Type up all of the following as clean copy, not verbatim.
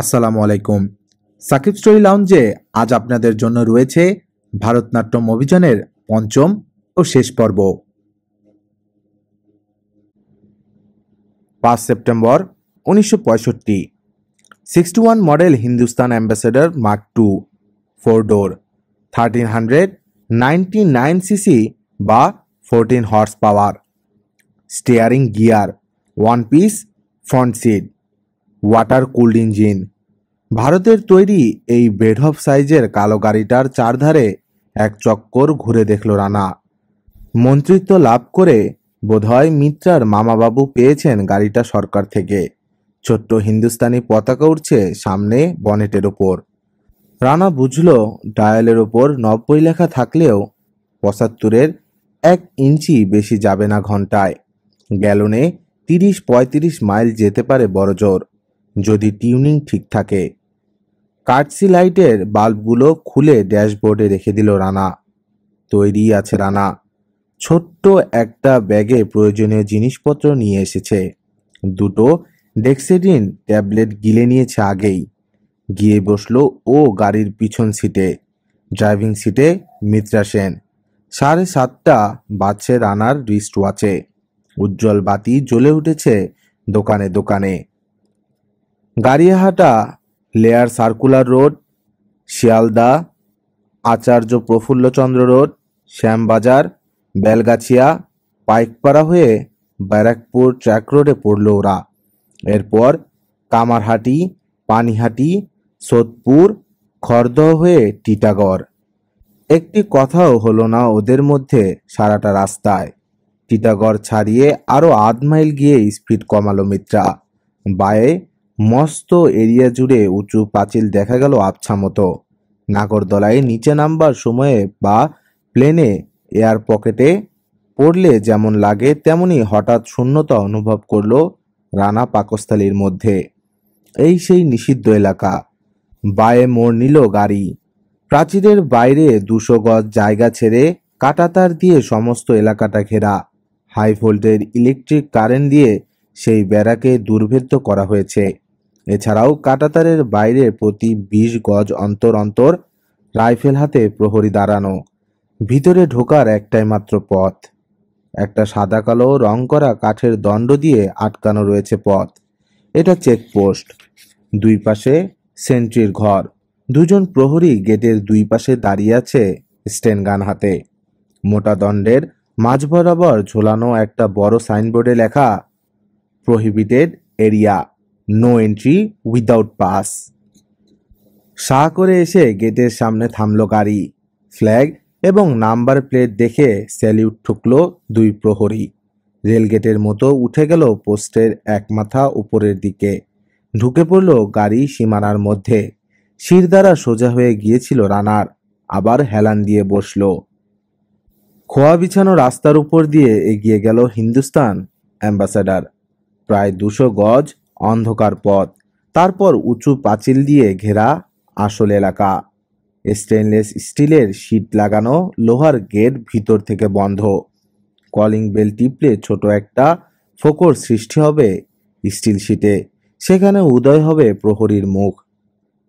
আসসালামু আলাইকুম। সাকিব স্টোরি লাউঞ্জে আজ আপনাদের জন্য রয়েছে ভারতনাট্যম অভিযানের পঞ্চম ও শেষ পর্ব। 5 September 1965, 61 model Hindustan ambassador mark two, 4 door, 1399 CC বা 14 horse power, steering gear, one piece front seat, water cooled engine. ভারতের তৈরি এই বেঢপ সাইজের কালো গাড়িটার চারধারে এক চক্কর ঘুরে দেখল রানা। মন্ত্রিত্ব লাভ করে বোধহয় মিত্রার মামাবাবু পেয়েছেন গাড়িটা সরকার থেকে। ছোট্ট হিন্দুস্তানি পতাকা উঠছে সামনে বনেটের ওপর। রানা বুঝল ডায়ালের ওপর 90 লেখা থাকলেও 75-এর 1 ইঞ্চি বেশি যাবে না ঘন্টায়। গ্যালনে 30-35 মাইল যেতে পারে বড়জোর, যদি টিউনিং ঠিক থাকে। কার্টসি লাইটের বাল্বগুলো খুলে ড্যাশবোর্ডে রেখে দিল রানা। তৈরি আছে রানা। ছোট্ট একটা ব্যাগে প্রয়োজনীয় জিনিসপত্র নিয়ে এসেছে। 2টো ডেক্সেডিন ট্যাবলেট গিলে নিয়েছে আগেই। গিয়ে বসলো ও গাড়ির পিছন সিটে। ড্রাইভিং সিটে মিত্রা সেন। 7:30 বাজছে রানার রিস্ট ওয়াচে। উজ্জ্বল বাতি জ্বলে উঠেছে দোকানে দোকানে। গাড়িয়াহাটা, লেয়ার সার্কুলার রোড, শিয়ালদা, আচার্য প্রফুল্লচন্দ্র রোড, শ্যামবাজার, বেলগাছিয়া, পাইকপাড়া হয়ে ব্যারাকপুর ট্র্যাক রোডে পড়ল ওরা। এরপর কামারহাটি, পানিহাটি, সোদপুর, খড়দহ হয়ে টিটাগড়। একটি কথাও হলো না ওদের মধ্যে সারাটা রাস্তায়। টিটাগড় ছাড়িয়ে আরও আধ মাইল গিয়ে স্পিড কমালো মিত্রা। বায়ে মস্ত এরিয়া জুড়ে উঁচু পাঁচিল দেখা গেল আবছা মতো। নাগরদোলায় নিচে নামবার সময়ে বা প্লেনে এয়ার পকেটে পড়লে যেমন লাগে তেমনি হঠাৎ শূন্যতা অনুভব করল রানা পাকস্থলীর মধ্যে। এই সেই নিষিদ্ধ এলাকা। বায়ে মোড় নিল গাড়ি। প্রাচীরের বাইরে 200 গজ জায়গা ছেড়ে কাঁটাতার দিয়ে সমস্ত এলাকাটা ঘেরা। হাই ভোল্টেজ ইলেকট্রিক কারেন্ট দিয়ে সেই বেড়াকে দুর্ভেদ্য করা হয়েছে। এছাড়াও কাঁটাতারের বাইরে প্রতি 20 গজ অন্তর অন্তর রাইফেল হাতে প্রহরী দাঁড়ানো। ভিতরে ঢোকার একটাই মাত্র পথ। একটা সাদা কালো রং করা কাঠের দণ্ড দিয়ে আটকানো রয়েছে পথ। এটা চেকপোস্ট। দুই পাশে সেন্ট্রির ঘর। 2জন প্রহরী গেটের দুই পাশে দাঁড়িয়ে আছে স্টেনগান হাতে। মোটা দণ্ডের মাঝ বরাবর ঝোলানো একটা বড় সাইনবোর্ডে লেখা, prohibited area, no entry without pass. সা করে এসে গেটের সামনে থামলো গাড়ি। ফ্ল্যাগ এবং নাম্বার প্লেট দেখে স্যালিউট ঠুকল 2 প্রহরী। রেলগেটের মতো উঠে গেল পোস্টের এক মাথা উপরের দিকে। ঢুকে পড়ল গাড়ি সীমানার মধ্যে। শিরদাঁড়া সোজা হয়ে গিয়েছিল রানার। আবার হেলান দিয়ে বসল। খোয়া বিছানো রাস্তার উপর দিয়ে এগিয়ে গেল হিন্দুস্তান অ্যাম্বাসেডর। প্রায় 200 গজ অন্ধকার পথ। তারপর উঁচু পাঁচিল দিয়ে ঘেরা আসল এলাকা। স্টেনলেস স্টিলের শীট লাগানো লোহার গেট ভিতর থেকে বন্ধ। কলিং বেল টিপলে ছোট একটা ফোকর সৃষ্টি হবে স্টিল শীটে। সেখানে উদয় হবে প্রহরীর মুখ।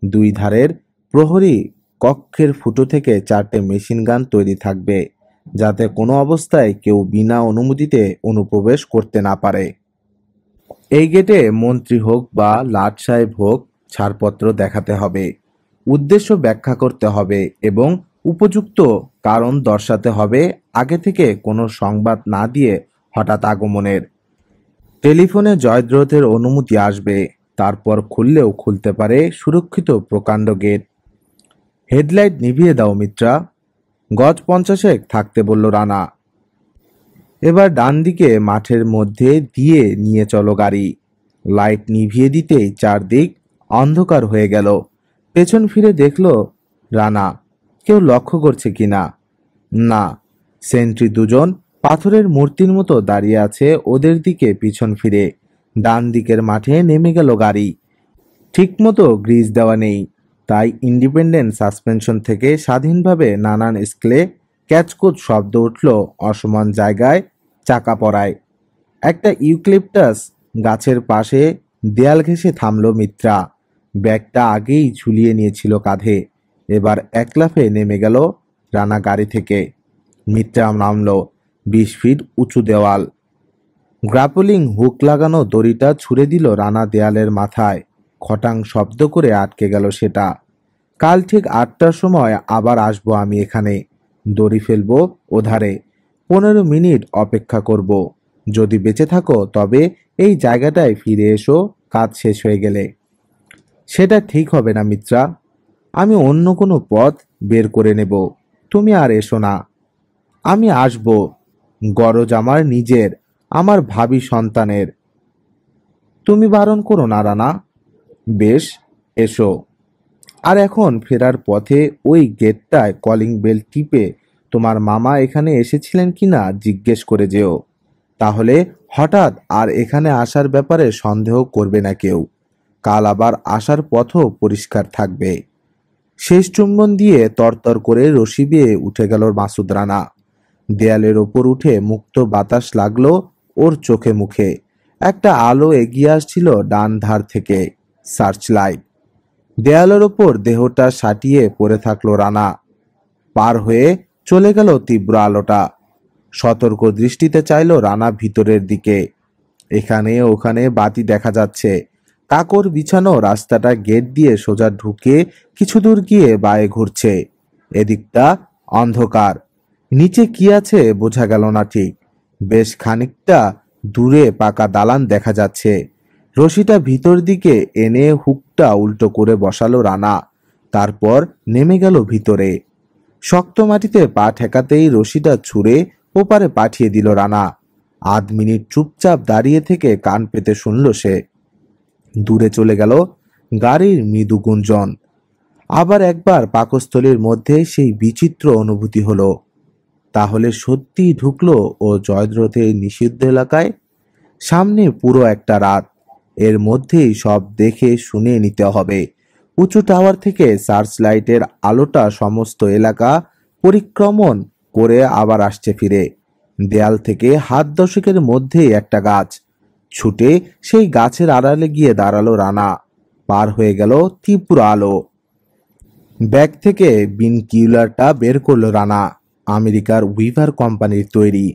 2 ধারের প্রহরী কক্ষের ফুটো থেকে 4টে মেশিন গান তৈরি থাকবে, যাতে কোনো অবস্থায় কেউ বিনা অনুমতিতে অনুপ্রবেশ করতে না পারে। এই গেটে মন্ত্রী হোক বা লাট সাহেব হোক ছাড়পত্র দেখাতে হবে, উদ্দেশ্য ব্যাখ্যা করতে হবে এবং উপযুক্ত কারণ দর্শাতে হবে আগে থেকে কোনো সংবাদ না দিয়ে হঠাৎ আগমনের। টেলিফোনে জয়দ্রথের অনুমতি আসবে, তারপর খুললেও খুলতে পারে সুরক্ষিত প্রকাণ্ড গেট। হেডলাইট নিভিয়ে দাও মিত্রা। গজ 50 থাকতে বলল রানা। এবার ডান দিকে মাঠের মধ্যে দিয়ে নিয়ে চলো গাড়ি। লাইট নিভিয়ে দিতেই চারদিক অন্ধকার হয়ে গেল। পেছন ফিরে দেখল রানা। কেউ লক্ষ্য করছে কিনা। না, সেন্ট্রি 2জন পাথরের মূর্তির মতো দাঁড়িয়ে আছে ওদের দিকে পিছন ফিরে। ডান দিকের মাঠে নেমে গেল গাড়ি। ঠিকমতো গ্রিজ দেওয়া নেই, তাই ইন্ডিপেন্ডেন্ট সাসপেনশন থেকে স্বাধীনভাবে নানান স্কেলে ক্যাচকুচ শব্দ উঠল অসমান জায়গায় চাকা পড়ায়। একটা ইউক্লিপটাস গাছের পাশে দেয়াল ঘেঁষে থামল মিত্রা। ব্যাগটা আগেই ঝুলিয়ে নিয়েছিল কাঁধে। এবার এক লাফে নেমে গেল রানা গাড়ি থেকে। মিত্রা নামল 20 ফিট উঁচু দেওয়াল। গ্রাপলিং হুক লাগানো দড়িটা ছুড়ে দিল রানা দেয়ালের মাথায়। খটাং শব্দ করে আটকে গেল সেটা। কাল ঠিক 8টার সময় আবার আসবো আমি এখানে। দড়ি ফেলবো ওধারে। 15 মিনিট অপেক্ষা করব। যদি বেঁচে থাকো তবে এই জায়গাটায় ফিরে এসো কাজ শেষ হয়ে গেলে। সেটা ঠিক হবে না মিত্রা। আমি অন্য কোনো পথ বের করে নেব। তুমি আর এসো না। আমি আসব। গরজ আমার নিজের, আমার ভাবি সন্তানের। তুমি বারণ করো না রানা। বেশ, এসো। আর এখন ফেরার পথে ওই গেটটায় কলিং বেল টিপে তোমার মামা এখানে এসেছিলেন কিনা জিজ্ঞেস করে যেও। তাহলে হঠাৎ আর এখানে আসার ব্যাপারে সন্দেহ করবে না কেউ। কাল আবার আসার পথও পরিষ্কার থাকবে। শেষ চুম্বন দিয়ে তরতর করে রশি বেয়ে উঠে গেল মাসুদ রানা। দেয়ালের ওপর উঠে মুক্ত বাতাস লাগলো ওর চোখে মুখে। একটা আলো এগিয়ে আসছিল ডান ধার থেকে। Search light. দেয়ালের ওপর দেহটা সাটিয়ে পড়ে থাকলো রানা। পার হয়ে চলে গেল তীব্র আলোটা। সতর্ক দৃষ্টিতে চাইল রানা ভিতরের দিকে। এখানে ওখানে বাতি দেখা যাচ্ছে। কাকর বিছানো রাস্তাটা গেট দিয়ে সোজা ঢুকে কিছু দূর গিয়ে বায়ে ঘুরছে। এদিকটা অন্ধকার। নিচে কি আছে বোঝা গেল না ঠিক। বেশ খানিকটা দূরে পাকা দালান দেখা যাচ্ছে। রশিটা ভিতর দিকে এনে হুকটা উল্টো করে বসালো রানা। তারপর নেমে গেল ভিতরে। শক্ত মাটিতে পা ঠেকাতেই রশিটা ছুঁড়ে ওপারে পাঠিয়ে দিল রানা। 8 মিনিট চুপচাপ দাঁড়িয়ে থেকে কান পেতে শুনল সে। দূরে চলে গেল গাড়ির মৃদু গুঞ্জন। আবার একবার পাকস্থলীর মধ্যে সেই বিচিত্র অনুভূতি হলো। তাহলে সত্যি ঢুকলো ও জয়দ্রথের নিষিদ্ধ এলাকায়। সামনে পুরো একটা রাত। এর মধ্যেই সব দেখে শুনে নিতে হবে। উঁচু টাওয়ার থেকে সার্চ লাইটের আলোটা সমস্ত এলাকা পরিক্রমণ করে আবার আসছে ফিরে। দেয়াল থেকে হাত 10-এর মধ্যেই একটা গাছ। ছুটে সেই গাছের আড়ালে গিয়ে দাঁড়ালো রানা। পার হয়ে গেল তীব্র আলো। ব্যাগ থেকে বিনকিউলারটা বের করলো রানা। আমেরিকার উইভার কোম্পানির তৈরি।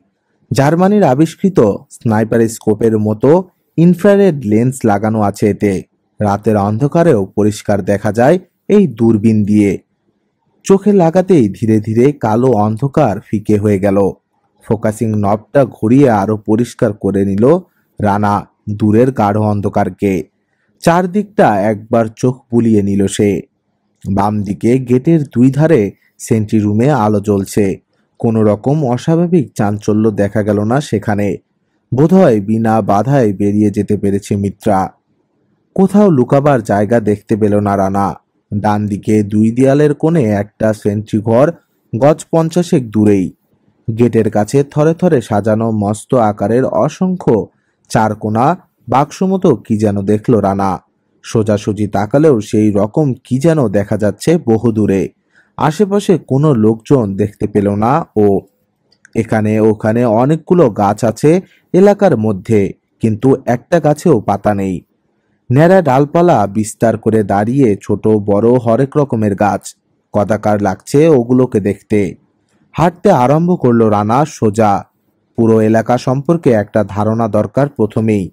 জার্মানির আবিষ্কৃত স্নাইপার স্কোপের মতো ইনফ্রারেড লেন্স লাগানো আছে এতে। রাতের অন্ধকারেও পরিষ্কার দেখা যায় এই দূরবীন দিয়ে। চোখে লাগাতেই ধীরে ধীরে কালো অন্ধকার ফিকে হয়ে গেল। ফোকাসিং নবটা ঘুরিয়ে আরো পরিষ্কার করে নিল রানা দূরের গাঢ় অন্ধকারকে। চারদিকটা একবার চোখ বুলিয়ে নিল সে। বাম দিকে গেটের 2 ধারে সেন্ট্রি রুমে আলো জ্বলছে। কোনো রকম অস্বাভাবিক চাঞ্চল্য দেখা গেল না সেখানে। বোধহয় বিনা বাধায় বেরিয়ে যেতে পেরেছে মিত্রা। কোথাও লুকাবার জায়গা দেখতে পেল না রানা। ডান দিকে 2 দেয়ালের কোণে একটা সেন্ট্রি ঘর গজ 50 দূরেই। গেটের কাছে থরে থরে সাজানো মস্ত আকারের অসংখ্য চারকোনা বাক্স মতো কি যেন দেখলো রানা। সোজাসুজি তাকালেও সেই রকম কি যেন দেখা যাচ্ছে বহু দূরে। আশেপাশে কোনো লোকজন দেখতে পেল না ও। এখানে ওখানে অনেকগুলো গাছ আছে এলাকার মধ্যে, কিন্তু একটা গাছেও পাতা নেই। ন্যাড়া ডালপালা বিস্তার করে দাঁড়িয়ে ছোট বড় হরেক রকমের গাছ। কদাকার লাগছে ওগুলোকে দেখতে। হাঁটতে আরম্ভ করলো রানা সোজা। পুরো এলাকা সম্পর্কে একটা ধারণা দরকার প্রথমেই।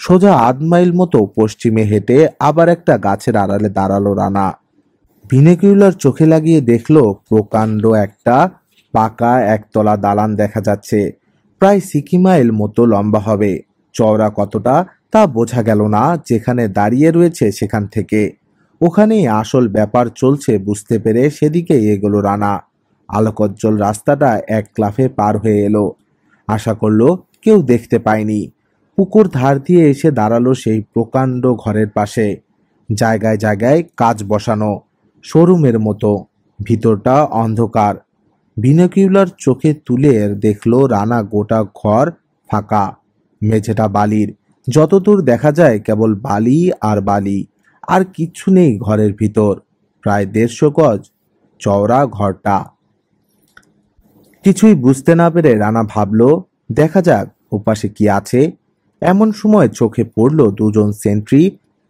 সোজা 8 মাইল মতো পশ্চিমে হেঁটে আবার একটা গাছের আড়ালে দাঁড়ালো রানা। বিনেকুলার চোখে লাগিয়ে দেখলো প্রকাণ্ড একটা পাকা একতলা দালান দেখা যাচ্ছে। প্রায় 6 মাইল মতো লম্বা হবে। চওড়া কতটা তা বোঝা গেল না যেখানে দাঁড়িয়ে রয়েছে সেখান থেকে। ওখানেই আসল ব্যাপার চলছে বুঝতে পেরে সেদিকে এগোলো রানা। আলোকজ্জ্বল রাস্তাটা এক লাফে পার হয়ে এলো। আশা করলো কেউ দেখতে পায়নি। পুকুর ধার দিয়ে এসে দাঁড়ালো সেই প্রকাণ্ড ঘরের পাশে। জায়গায় জায়গায় কাচ বসানো, শোরুমের মতো। ভিতরটা অন্ধকার। বিনোকিউলার চোখে তুলে দেখলো রানা গোটা ঘর ফাঁকা। মেঝেটা বালির। যতদূর দেখা যায় কেবল বালি আর বালি। আর কিচ্ছু নেই ঘরের ভিতর। প্রায় 150 গজ চওড়া ঘরটা। কিছুই বুঝতে না পেরে রানা ভাবলো দেখা যাক ওপাশে কি আছে। এমন সময় চোখে পড়ল 2 জন সেন্ট্রি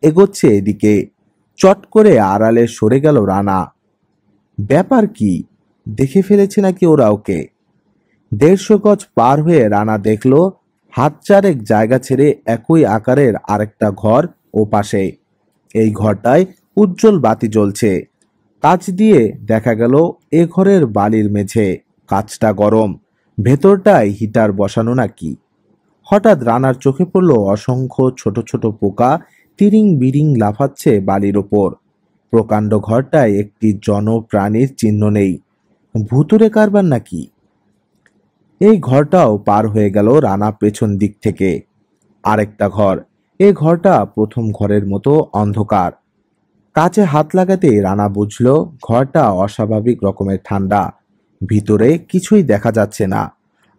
এগোচ্ছে এদিকে। চট করে আড়ালে সরে গেল রানা। ব্যাপার কি, দেখে ফেলেছে নাকি ওরা ওকে? 150 গজ পার হয়ে রানা দেখল হাত চারেক জায়গা ছেড়ে একই আকারের আরেকটা ঘর ও পাশে। এই ঘরটায় উজ্জ্বল বাতি জ্বলছে। কাঁচ দিয়ে দেখা গেল এ ঘরের বালির মেঝে, কাঁচটা গরম, ভেতরটায় হিটার বসানো নাকি। হঠাৎ রানার চোখে পড়ল অসংখ্য ছোট ছোট পোকা তিরিং বিরিং লাফাচ্ছে বালির ওপর। প্রকাণ্ড ঘরটায় একটি জনপ্রাণীর চিহ্ন নেই। ভুতুরে কারবার নাকি? এই ঘরটাও পার হয়ে গেল রানা পেছন দিক থেকে। আরেকটা ঘর। এ ঘরটা প্রথম ঘরের মতো অন্ধকার। কাছে হাত লাগাতেই রানা বুঝল ঘরটা অস্বাভাবিক রকমের ঠান্ডা। ভিতরে কিছুই দেখা যাচ্ছে না।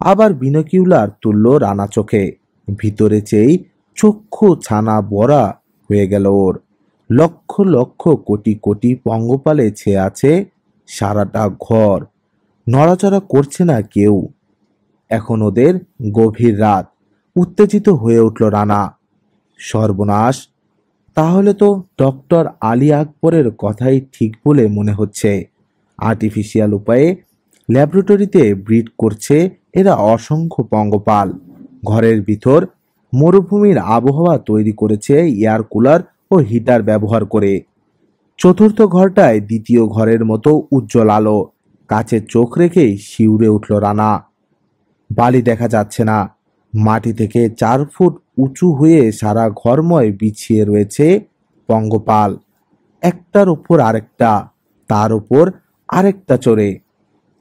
আবার বিনোকিউলার তুলল রানা চোখে। ভিতরে চেয়েই চক্ষু ছানা বড়া হয়ে গেল ওর। লক্ষ লক্ষ কোটি কোটি পঙ্গপালে ছেয়ে আছে সারাটা ঘর। নড়াচড়া করছে না কেউ। এখন ওদের গভীর রাত। উত্তেজিত হয়ে উঠল রানা। সর্বনাশ! তাহলে তো ডক্টর আলী আকবরের কথাই ঠিক বলে মনে হচ্ছে। আর্টিফিশিয়াল উপায়ে ল্যাবরেটরিতে ব্রিড করছে এরা অসংখ্য পঙ্গপাল। ঘরের ভিতর মরুভূমির আবহাওয়া তৈরি করেছে এয়ার কুলার ও হিটার ব্যবহার করে। চতুর্থ ঘরটায় দ্বিতীয় ঘরের মতো উজ্জ্বল আলো। কাছে চোখ রেখেই শিউরে উঠল রানা। বালি দেখা যাচ্ছে না। মাটি থেকে 4 ফুট উঁচু হয়ে সারা ঘরময় বিছিয়ে রয়েছে পঙ্গপাল। একটার উপর আরেকটা, তার উপর আরেকটা চড়ে।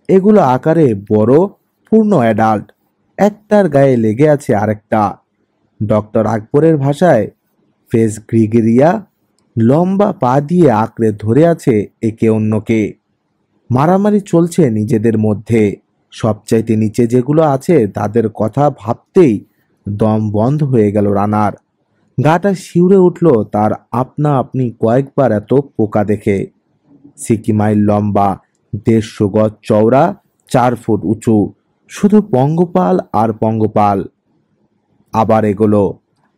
এগুলো আকারে বড়, পূর্ণ অ্যাডাল্ট। একটার গায়ে লেগে আছে আরেকটা। ডক্টর আকবরের ভাষায় ফেস গ্রিগেরিয়া। লম্বা পা দিয়ে আঁকড়ে ধরে আছে একে অন্যকে। মারামারি চলছে নিজেদের মধ্যে। সবচাইতে নিচে যেগুলো আছে তাদের কথা ভাবতেই দম বন্ধ হয়ে গেল রানার। গাটা শিউরে উঠল তার আপনা আপনি কয়েকবার এত পোকা দেখে। সিকিমাইল লম্বা, 150 গজ চওড়া, 4 ফুট উঁচু, শুধু পঙ্গপাল আর পঙ্গপাল। আবার এগোলো।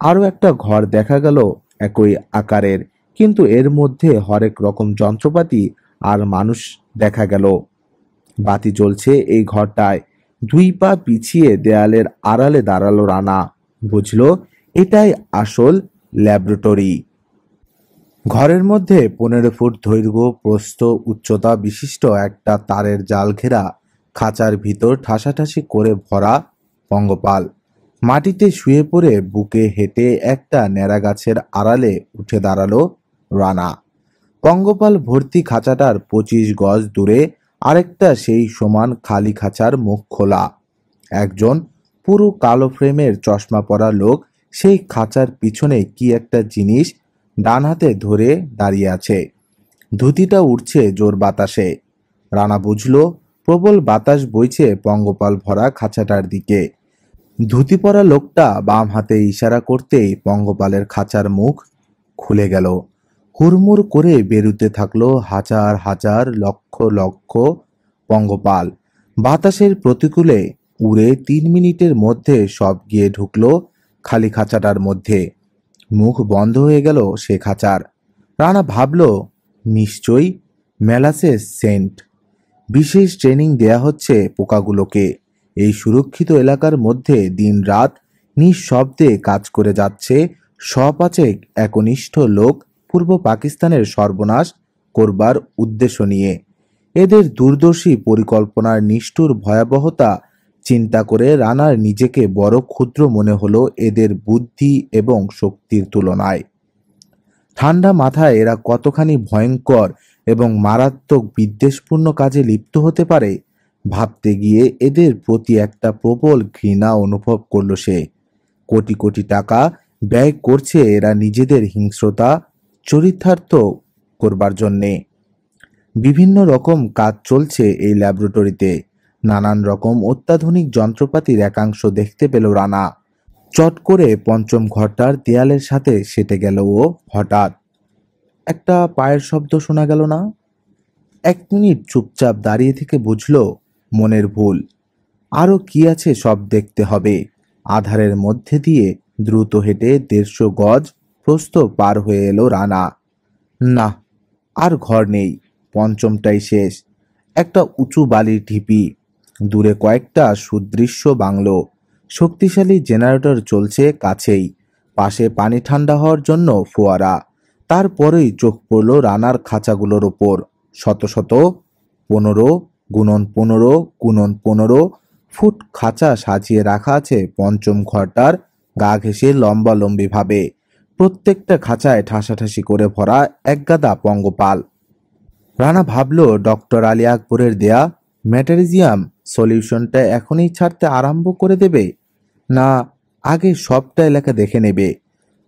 আরো একটা ঘর দেখা গেল একই আকারের, কিন্তু এর মধ্যে হরেক রকম যন্ত্রপাতি আর মানুষ দেখা গেল। বাতি জ্বলছে এই ঘরটায়। 2 পা পিছিয়ে দেয়ালের আড়ালে দাঁড়ালো রানা। বুঝলো এটাই আসল ল্যাবরেটরি। ঘরের মধ্যে 15 ফুট দৈর্ঘ্য প্রস্থ উচ্চতা বিশিষ্ট একটা তারের জাল ঘেরা খাঁচার ভিতর ঠাসাঠাসি করে ভরা পঙ্গপাল। মাটিতে শুয়ে পড়ে বুকে হেঁটে একটা ন্যাড়া গাছের আড়ালে উঠে দাঁড়ালো রানা। পঙ্গপাল ভর্তি খাঁচাটার 25 গজ দূরে আরেকটা সেই সমান খালি খাঁচার মুখ খোলা। একজন পুরো কালো ফ্রেমের চশমা পরা লোক সেই খাঁচার পিছনে কি একটা জিনিস ডান হাতে ধরে দাঁড়িয়ে আছে। ধুতিটা উঠছে জোর বাতাসে। রানা বুঝল প্রবল বাতাস বইছে পঙ্গপাল ভরা খাঁচাটার দিকে। ধুতি পরা লোকটা বাম হাতে ইশারা করতেই পঙ্গপালের খাঁচার মুখ খুলে গেল। হুড়মুড় করে বেরুতে থাকলো হাজার হাজার লক্ষ লক্ষ পঙ্গপাল। বাতাসের প্রতিকূলে উড়ে 3 মিনিটের মধ্যে সব গিয়ে ঢুকলো খালি খাঁচাটার মধ্যে। মুখ বন্ধ হয়ে গেল সে খাঁচার। রানা ভাবল নিশ্চয়ই মেলাসেস সেন্ট। বিশেষ ট্রেনিং দেয়া হচ্ছে পোকাগুলোকে। এই সুরক্ষিত এলাকার মধ্যে দিন রাত নিঃশব্দে কাজ করে যাচ্ছে সপাচেক একনিষ্ঠ লোক পূর্ব পাকিস্তানের সর্বনাশ করবার উদ্দেশ্য নিয়ে। এদের দূরদর্শী পরিকল্পনার নিষ্ঠুর ভয়াবহতা চিন্তা করে রানার নিজেকে বড় ক্ষুদ্র মনে হলো এদের বুদ্ধি এবং শক্তির তুলনায়। ঠান্ডা মাথায় এরা কতখানি ভয়ঙ্কর এবং মারাত্মক বিদ্বেষপূর্ণ কাজে লিপ্ত হতে পারে ভাবতে গিয়ে এদের প্রতি একটা প্রবল ঘৃণা অনুভব করল সে। কোটি কোটি টাকা ব্যয় করছে এরা নিজেদের হিংস্রতা চরিতার্থ করবার জন্যে। বিভিন্ন রকম কাজ চলছে এই ল্যাবরেটরিতে। নানান রকম অত্যাধুনিক যন্ত্রপাতির একাংশ দেখতে পেল রানা। চট করে পঞ্চম ঘরটার দেয়ালের সাথে সেটে গেল ও। হঠাৎ একটা পায়ের শব্দ শোনা গেল না। 1 মিনিট চুপচাপ দাঁড়িয়ে থেকে বুঝল মনের ভুল। আরো কি আছে সব দেখতে হবে। আধারের মধ্যে দিয়ে দ্রুত হেঁটে 150 গজ প্রস্থ পার হয়ে এলো রানা। না, আর ঘর নেই। পঞ্চমটাই শেষ। একটা উঁচু বালির ঢিপি, দূরে কয়েকটা সুদৃশ্য বাংলো, শক্তিশালী জেনারেটর চলছে কাছেই, পাশে পানি ঠান্ডা হওয়ার জন্য ফোয়ারা। তারপরেই চোখ পড়ল রানার খাঁচাগুলোর ওপর। শত শত 15 × 15 × 15 ফুট খাঁচা সাজিয়ে রাখা আছে পঞ্চম ঘরটার গা ঘেঁষে লম্বালম্বি ভাবে। প্রত্যেকটা খাঁচায় ঠাসাঠাসি করে ভরা একগাদা পঙ্গপাল। রানা ভাবল, ডক্টর আলী আকবরের দেয়া ম্যাটারিজিয়াম সলিউশনটা এখনই ছাড়তে আরম্ভ করে দেবে, না আগে সবটা এলাকা দেখে নেবে।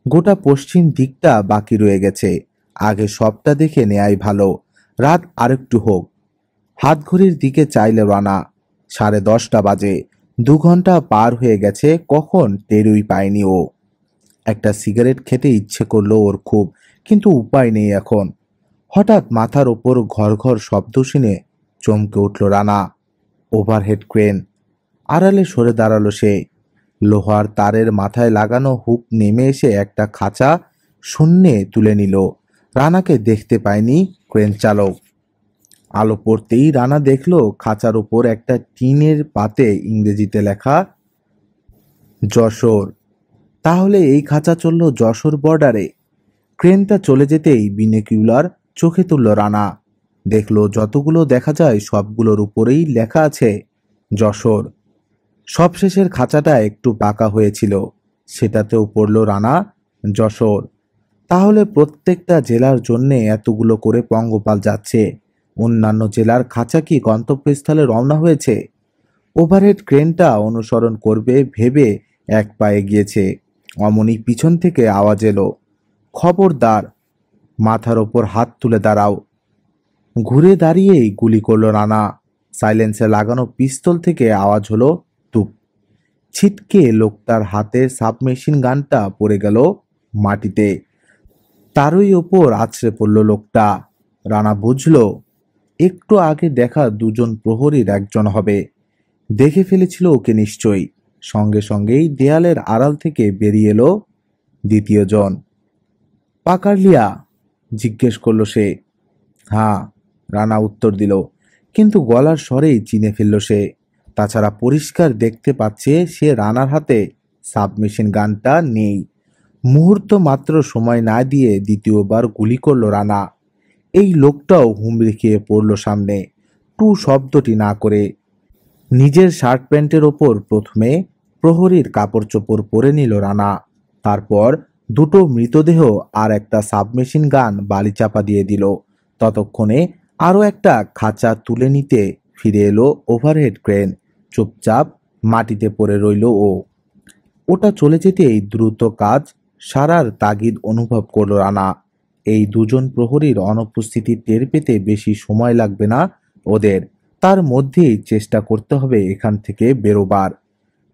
গোটা পশ্চিম দিকটা বাকি রয়ে গেছে, আগে সবটা দেখে নেয়াই ভালো। রাত আরেকটু হোক। হাতঘড়ির দিকে চাইলে রানা। 10:30 বাজে। 2 ঘন্টা পার হয়ে গেছে, কখন টেরই পায়নি ও। একটা সিগারেট খেতে ইচ্ছে করলো ওর খুব, কিন্তু উপায় নেই এখন। হঠাৎ মাথার ওপর ঘর ঘর শব্দ শুনে চমকে উঠল রানা। Overhead crane. আড়ালে সরে দাঁড়ালো সে। লোহার তারের মাথায় লাগানো হুক নেমে এসে একটা খাঁচা শূন্যে তুলে নিল। রানাকে দেখতে পায়নি ক্রেন চালক। আলো পড়তেই রানা দেখল খাঁচার উপর একটা টিনের পাতে ইংরেজিতে লেখা যশোর। তাহলে এই খাঁচা চলল যশোর বর্ডারে। ক্রেনটা চলে যেতেই বিনোকিউলার চোখে তুলল রানা। দেখলো যতগুলো দেখা যায় সবগুলোর উপরেই লেখা আছে যশোর। সবশেষের খাঁচাটা একটু বাঁকা হয়েছিল, সেটাতেও পড়ল রানা যশোর। তাহলে প্রত্যেকটা জেলার জন্য এতগুলো করে পঙ্গপাল যাচ্ছে। অন্যান্য জেলার খাঁচা কি গন্তব্যস্থলে রওনা হয়েছে? ওভারহেড ক্রেনটা অনুসরণ করবে ভেবে এক পায়ে গিয়েছে। অমনি পিছন থেকে আওয়াজ এলো, খবরদার, মাথার ওপর হাত তুলে দাঁড়াও। ঘুরে দাঁড়িয়েই গুলি করল রানা। সাইলেন্সে লাগানো পিস্তল থেকে আওয়াজ হলো তুপ। ছিটকে লোকটার হাতের সাবমেশিন গানটা পড়ে গেল মাটিতে। তারই ওপর আছড়ে পড়ল লোকটা। রানা বুঝল একটু আগে দেখা দুজন প্রহরীর একজন হবে। দেখে ফেলেছিল ওকে নিশ্চয়ই। সঙ্গে সঙ্গেই দেয়ালের আড়াল থেকে বেরিয়ে এলো দ্বিতীয় জন। পাকারলিয়া? জিজ্ঞেস করলো সে। হ্যাঁ, রানা উত্তর দিল, কিন্তু গলার স্বরেই চিনে ফেলল সে। তাছাড়া পরিষ্কার দেখতে পাচ্ছে সে রানার হাতে সাবমেশিন গানটা নেই। মুহূর্ত মাত্র সময় না দিয়ে দ্বিতীয়বার গুলি করল রানা। এই লোকটাও হুমড়ি খেয়ে পড়ল সামনে, টু শব্দটি না করে। নিজের শার্ট প্যান্টের ওপর প্রথমে প্রহরীর কাপড় চোপড় পরে নিল রানা। তারপর দুটো মৃতদেহ আর একটা সাবমেশিন গান বালি চাপা দিয়ে দিল। ততক্ষণে আরও একটা খাঁচা তুলে নিতে ফিরে এলো ওভারহেড ক্রেন। চুপচাপ মাটিতে পড়ে রইল ও। ওটা চলে যেতেই দ্রুত কাজ সারার তাগিদ অনুভব করল রানা। এই দুজন প্রহরীর অনুপস্থিতি টের পেতে বেশি সময় লাগবে না ওদের। তার মধ্যেই চেষ্টা করতে হবে এখান থেকে বেরোবার।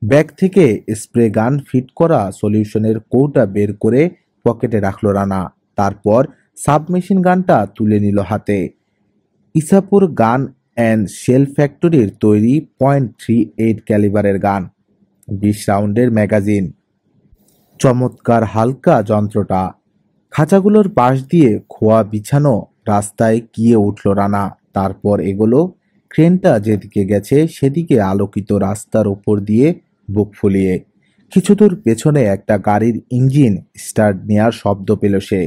ব্যাগ থেকে স্প্রে গান ফিট করা সলিউশনের কৌটা বের করে পকেটে রাখল রানা। তারপর সাবমেশিন গানটা তুলে নিল হাতে। ইসাপুর গান অ্যান্ড শেল ফ্যাক্টরির তৈরি .38 ক্যালিবারের গান, 20 রাউন্ডের ম্যাগাজিন। চমৎকার হালকা যন্ত্রটা। খাঁচাগুলোর পাশ দিয়ে খোয়া বিছানো রাস্তায় গিয়ে উঠল রানা। তারপর এগোলো। ক্রেনটা যেদিকে গেছে সেদিকে আলোকিত রাস্তার ওপর দিয়ে বুক ফুলিয়ে। কিছু দূর পেছনে একটা গাড়ির ইঞ্জিন স্টার্ট নেওয়ার শব্দ পেল সে।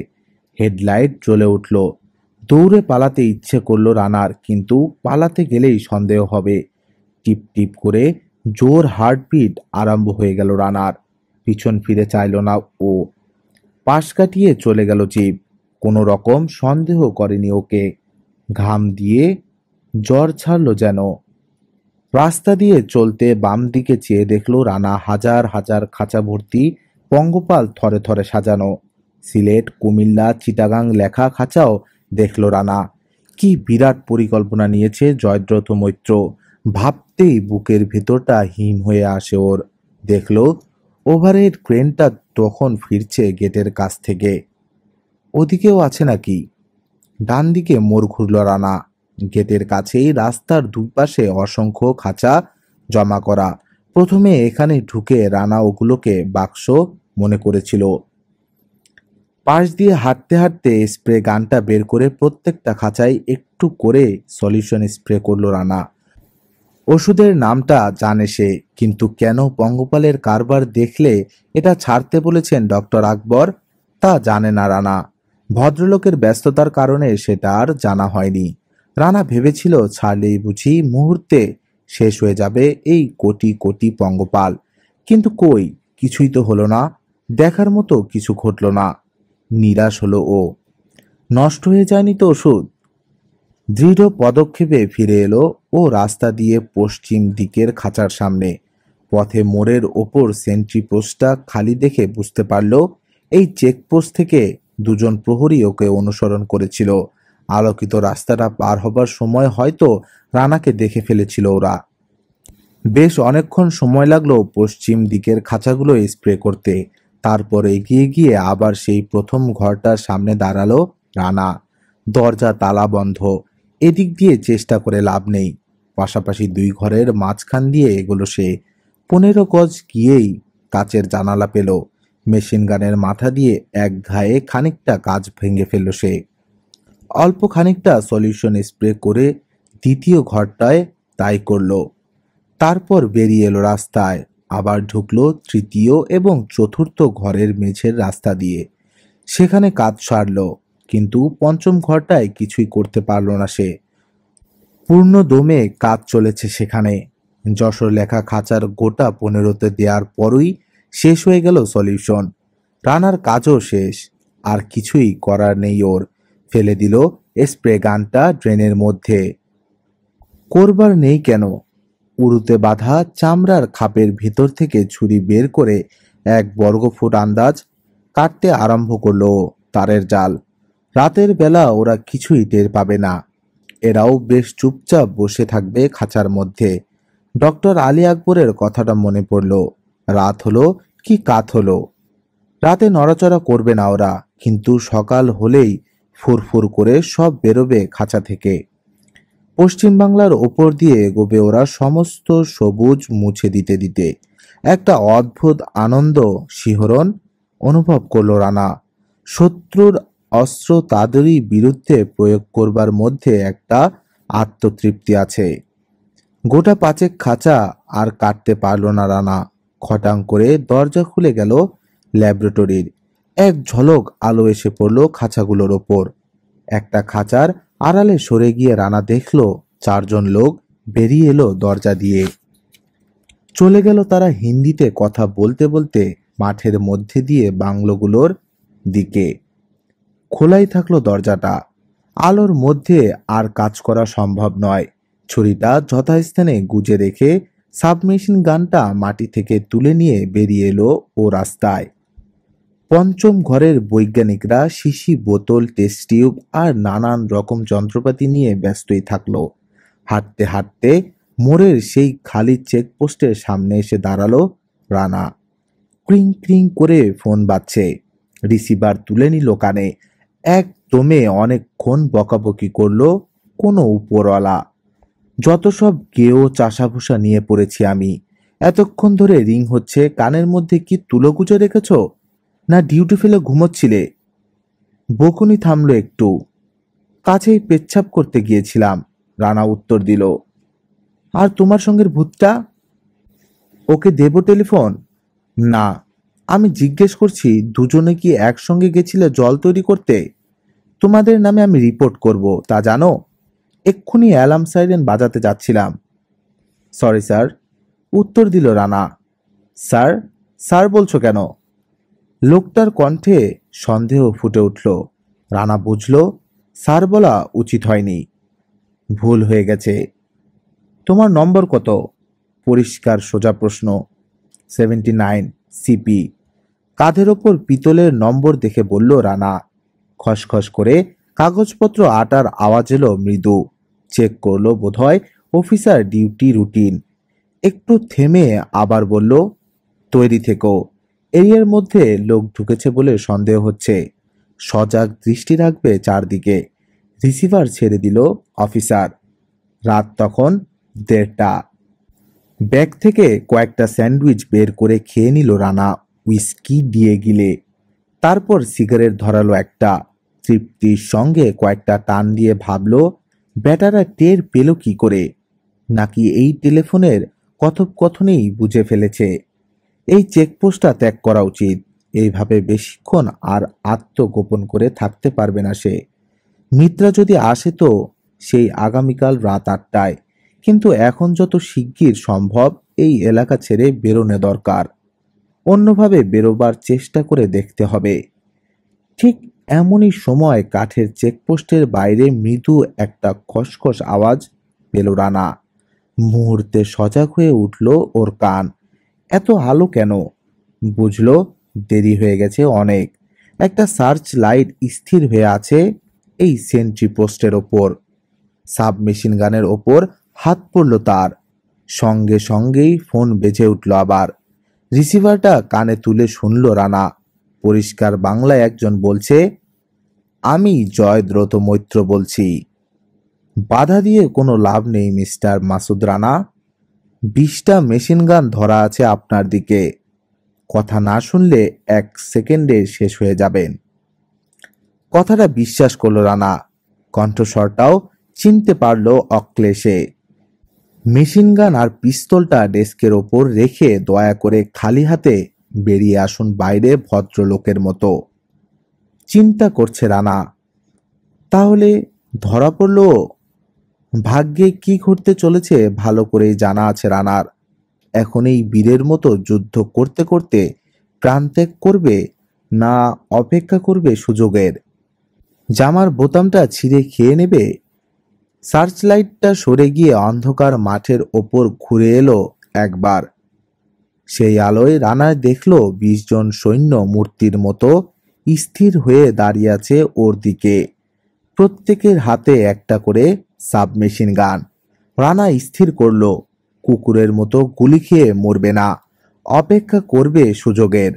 হেডলাইট জ্বলে উঠল। দৌড়ে পালাতে ইচ্ছে করলো রানার, কিন্তু পালাতে গেলেই সন্দেহ হবে। টিপ টিপ করে জোর হার্টবিট আরম্ভ হয়ে গেল রানার। পিছন ফিরে চাইল না ও। পাশ কাটিয়ে চলে গেল জিপ। কোনো রকম সন্দেহ করেনি ওকে। ঘাম দিয়ে জ্বর ছাড়লো যেন। রাস্তা দিয়ে চলতে বাম দিকে চেয়ে দেখলো রানা হাজার হাজার খাঁচা ভর্তি পঙ্গপাল থরে থরে সাজানো। সিলেট, কুমিল্লা, চিটাগাং লেখা খাঁচাও দেখলো রানা। কি বিরাট পরিকল্পনা নিয়েছে জয়দ্রথ মৈত্র। ভাবতেই বুকের ভেতরটা হিম হয়ে আসে ওর। দেখলো ওভারহেড ক্রেনটা তখন ফিরছে গেটের কাছ থেকে। ওদিকেও আছে নাকি? ডান দিকে মোড় ঘুরল রানা। গেটের কাছেই রাস্তার দুই পাশে অসংখ্য খাঁচা জমা করা। প্রথমে এখানে ঢুকে রানা ওগুলোকে বাক্স মনে করেছিল। পাশ দিয়ে হাঁটতে হাঁটতে স্প্রে গানটা বের করে প্রত্যেকটা খাঁচায় একটু করে সলিউশন স্প্রে করলো রানা। ওষুধের নামটা জানে সে, কিন্তু কেন পঙ্গপালের কারবার দেখলে এটা ছাড়তে বলেছেন ডক্টর আকবর তা জানে না রানা। ভদ্রলোকের ব্যস্ততার কারণে সেটা আর জানা হয়নি। রানা ভেবেছিল ছাড়লেই বুঝি মুহূর্তে শেষ হয়ে যাবে এই কোটি কোটি পঙ্গপাল, কিন্তু কই, কিছুই তো হলো না, দেখার মতো কিছু ঘটল না। নিরাশ হলো ও। নষ্ট হয়ে যায়নি তো ওষুধ? দৃঢ় পদক্ষেপে ফিরে এলো ও রাস্তা দিয়ে পশ্চিম দিকের খাঁচার সামনে। পথে মোড়ের ওপর সেন্ট্রি পোস্টটা খালি দেখে বুঝতে পারল এই চেকপোস্ট থেকে দুজন প্রহরী ওকে অনুসরণ করেছিল। আলোকিত রাস্তাটা পার হবার সময় হয়তো রানাকে দেখে ফেলেছিল ওরা। বেশ অনেকক্ষণ সময় লাগলো পশ্চিম দিকের খাঁচাগুলো স্প্রে করতে। তারপর এগিয়ে গিয়ে আবার সেই প্রথম ঘরটার সামনে দাঁড়ালো রানা। দরজা তালা বন্ধ। এদিক দিয়ে চেষ্টা করে লাভ নেই। পাশাপাশি দুই ঘরের মাঝখান দিয়ে এগোলো সে। 15 গজ গিয়েই কাচের জানালা পেল। মেশিন গানের মাথা দিয়ে এক ঘায়ে খানিকটা কাচ ভেঙে ফেলল সে। অল্প খানিকটা সলিউশন স্প্রে করে দ্বিতীয় ঘরটায় তাই করলো। তারপর বেরিয়ে এলো রাস্তায়। আবার ঢুকলো তৃতীয় এবং চতুর্থ ঘরের মেঝের রাস্তা দিয়ে। সেখানে কাজ সারল, কিন্তু পঞ্চম ঘরটায় কিছুই করতে পারল না সে। পূর্ণ দমে কাজ চলেছে সেখানে। যশোর লেখা খাঁচার গোটা 15তে দেওয়ার পরই শেষ হয়ে গেল সলিউশন। রানার কাজও শেষ। আর কিছুই করার নেই ওর। ফেলে দিল স্প্রে গানটা ড্রেনের মধ্যে। করবার নেই কেন? উড়ুতে বাঁধা চামড়ার খাপের ভিতর থেকে ছুরি বের করে 1 বর্গফুট আন্দাজ কাটতে আরম্ভ করলো তারের জাল। রাতের বেলা ওরা কিছুই টের পাবে না। এরাও বেশ চুপচাপ বসে থাকবে খাঁচার মধ্যে। ডক্টর আলী আকবরের কথাটা মনে পড়ল। রাত হলো কি কাত হলো, রাতে নড়াচড়া করবে না ওরা, কিন্তু সকাল হলেই ফুরফুর করে সব বেরোবে খাঁচা থেকে। পশ্চিম বাংলার ওপর দিয়ে এগোবে ওরা সমস্ত সবুজ মুছে দিতে দিতে। একটা অদ্ভুত আনন্দ শিহরণ অনুভব করল রানা। শত্রুর অস্ত্র তাদেরই বিরুদ্ধে প্রয়োগ করবার মধ্যে একটা আত্মতৃপ্তি আছে। গোটা 5 খাঁচা আর কাটতে পারল না রানা। খটাং করে দরজা খুলে গেল ল্যাবরেটরির। এক ঝলক আলো এসে পড়ল খাঁচাগুলোর ওপর। একটা খাঁচার আড়ালে সরে গিয়ে রানা দেখল 4 জন লোক বেরিয়ে এলো দরজা দিয়ে। চলে গেল তারা হিন্দিতে কথা বলতে বলতে মাঠের মধ্যে দিয়ে বাংলোগুলোর দিকে। খোলাই থাকলো দরজাটা। আলোর মধ্যে আর কাজ করা সম্ভব নয়। ছুরিটা যথাস্থানে গুজে রেখে সাবমেশিন গানটা মাটি থেকে তুলে নিয়ে বেরিয়ে এলো ও রাস্তায়। পঞ্চম ঘরের বৈজ্ঞানিকরা শিশি, বোতল, টেস্ট টিউব আর নানান রকম যন্ত্রপাতি নিয়ে ব্যস্তই থাকলো। হাঁটতে হাঁটতে মোড়ের সেই খালি চেকপোস্টের সামনে এসে দাঁড়ালো রানা। ক্রিং ক্রিং করে ফোন বাজছে। রিসিভার তুলে নিল কানে। একদমে অনেকক্ষণ বকাবকি করলো কোনো উপরওয়ালা। যত সব গেও চাষাভুষা নিয়ে পড়েছি আমি। এতক্ষণ ধরে রিং হচ্ছে, কানের মধ্যে কি তুলো গুজে রেখেছ, না ডিউটি ফেলে ঘুমোচ্ছিলে? বকুনি থামলো একটু। কাছেই পেচ্ছাপ করতে গিয়েছিলাম, রানা উত্তর দিল। আর তোমার সঙ্গের ভূতটা? ওকে দেব টেলিফোন? না, আমি জিজ্ঞেস করছি দুজনে কি একসঙ্গে গেছিলে জল তৈরি করতে? তোমাদের নামে আমি রিপোর্ট করব, তা জানো? এক্ষুনি অ্যালার্ম সাইরেন বাজাতে যাচ্ছিলাম। সরি স্যার, উত্তর দিল রানা। স্যার? স্যার বলছো কেন? লোকটার কণ্ঠে সন্দেহ ফুটে উঠল। রানা বুঝল স্যার বলা উচিত হয়নি, ভুল হয়ে গেছে। তোমার নম্বর কত? পরিষ্কার সোজা প্রশ্ন। 79 সিপি। কাঁধের ওপর পিতলের নম্বর দেখে বলল রানা। খসখস করে কাগজপত্র আটার আওয়াজ এলো মৃদু। চেক করলো বোধহয় অফিসার ডিউটি রুটিন। একটু থেমে আবার বলল, তৈরি থেকো, এরিয়ার মধ্যে লোক ঢুকেছে বলে সন্দেহ হচ্ছে। সজাগ দৃষ্টি রাখবে চারদিকে। রিসিভার ছেড়ে দিল অফিসার। রাত তখন 1:30। ব্যাগ থেকে কয়েকটা স্যান্ডউইচ বের করে খেয়ে নিল রানা, উইস্কি দিয়ে গিলে। তারপর সিগারেট ধরালো একটা। তৃপ্তির সঙ্গে কয়েকটা টান দিয়ে ভাবলো, বেটারা টের পেল কি করে? নাকি এই টেলিফোনের কথোপকথনেই বুঝে ফেলেছে? এই চেকপোস্টটা ত্যাগ করা উচিত। এইভাবে বেশিক্ষণ আর আত্মগোপন করে থাকতে পারবে না সে। মিত্রা যদি আসে তো সেই আগামীকাল রাত 8টায়। কিন্তু এখন যত শিগগির সম্ভব এই এলাকা ছেড়ে বেরোনো দরকার। অন্যভাবে বেরোবার চেষ্টা করে দেখতে হবে। ঠিক এমনই সময় কাঠের চেকপোস্টের বাইরে মৃদু একটা খসখস আওয়াজ পেল রানা। মুহূর্তে সজাগ হয়ে উঠল ওর কান। এত আলো কেন? বুঝলো দেরি হয়ে গেছে অনেক। একটা সার্চ লাইট স্থির হয়ে আছে এই সেন্ট্রি পোস্টের ওপর। সাবমেশিন গানের ওপর হাত পড়ল তার। সঙ্গে সঙ্গেই ফোন বেজে উঠল আবার। রিসিভারটা কানে তুলে শুনল রানা। পরিষ্কার বাংলায় একজন বলছে, আমি জয়দ্রত মৈত্র বলছি। বাধা দিয়ে কোনো লাভ নেই মিস্টার মাসুদ রানা। 20টা মেশিন গান ধরা আছে আপনার দিকে। কথা না শুনলে 1 সেকেন্ডে শেষ হয়ে যাবেন। কথাটা বিশ্বাস করল রানা। কণ্ঠস্বরটাও চিনতে পারল অক্লেশে। মেশিন গান আর পিস্তলটা ডেস্কের ওপর রেখে দয়া করে খালি হাতে বেরিয়ে আসুন বাইরে ভদ্রলোকের মতো। চিন্তা করছে রানা, তাহলে ধরা পড়ল? ভাগ্যে কি ঘটতে চলেছে ভালো করেই জানা আছে রানার। এখন এই বীরের মতো যুদ্ধ করতে করতে প্রাণত্যাগ করবে, না অপেক্ষা করবে সুযোগের? জামার বোতামটা ছিঁড়ে খেয়ে নেবে? সার্চ লাইটটা সরে গিয়ে অন্ধকার মাঠের ওপর ঘুরে এলো একবার। সেই আলোয় রানা দেখল 20 জন সৈন্য মূর্তির মতো স্থির হয়ে দাঁড়িয়ে আছে ওর দিকে। প্রত্যেকের হাতে একটা করে সাবমেশিন গান। রানা স্থির করল, কুকুরের মতো গুলি খেয়ে মরবে না, অপেক্ষা করবে সুযোগের।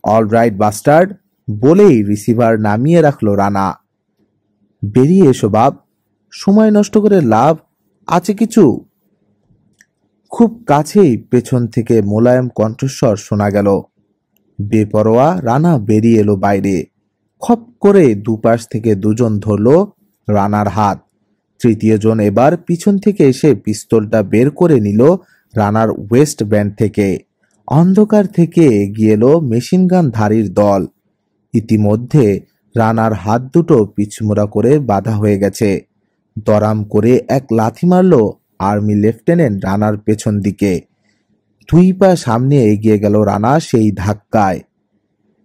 অলরাইট বাস্টার্ড বলেই রিসিভার নামিয়ে রাখলো রানা। বেরিয়ে এসো বাপ, সময় নষ্ট করে লাভ আছে কিছু? খুব কাছেই পেছন থেকে মোলায়েম কণ্ঠস্বর শোনা গেল। বেপরোয়া রানা বেরিয়ে এলো বাইরে। খপ করে দুপাশ থেকে দুজন ধরল রানার হাত। তৃতীয় জন এবার পিছন থেকে এসে পিস্তলটা বের করে নিল রানার ওয়েস্ট ব্যান্ড থেকে। অন্ধকার থেকে এগিয়ে এলো মেশিনগান ধারীর দল। ইতিমধ্যে রানার হাত দুটো পিছমোড়া করে বাঁধা হয়ে গেছে। দরাম করে এক লাথি মারল আর্মি লেফটেন্যান্ট রানার পেছন দিকে। 2 পা সামনে এগিয়ে গেল রানা সেই ধাক্কায়।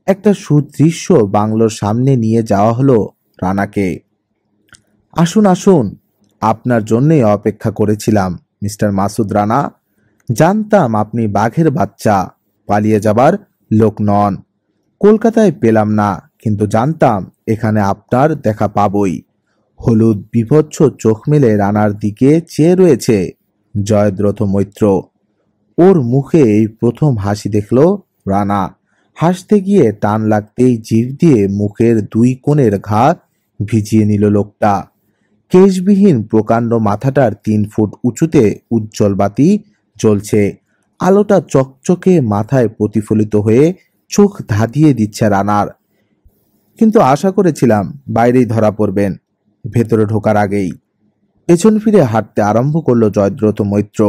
একটা সুদৃশ্য বাংলোর সামনে নিয়ে যাওয়া হলো রানাকে। আসুন আসুন, আপনার জন্যই অপেক্ষা করেছিলাম মিস্টার মাসুদ রানা। জানতাম আপনি বাঘের বাচ্চা, পালিয়ে যাবার লোক নন। কলকাতায় পেলাম না, কিন্তু জানতাম এখানে আপনার দেখা পাবই। হলুদ বিভৎস চোখ মেলে রানার দিকে চেয়ে রয়েছে জয়দ্রথ মৈত্র। ওর মুখে এই প্রথম হাসি দেখল রানা। হাসতে গিয়ে টান লাগতেই জিভ দিয়ে মুখের 2 কোণের ঘা ভিজিয়ে নিল লোকটা। কেশবিহীন প্রকাণ্ড মাথাটার 3 ফুট উঁচুতে উজ্জ্বল বাতি জ্বলছে। আলোটা চকচকে মাথায় প্রতিফলিত হয়ে চোখ ধাঁধিয়ে দিচ্ছে রানার। কিন্তু আশা করেছিলাম বাইরেই ধরা পড়বেন, ভেতরে ঢোকার আগেই। পেছন ফিরে হাঁটতে আরম্ভ করলো জয়দ্রথ মৈত্র।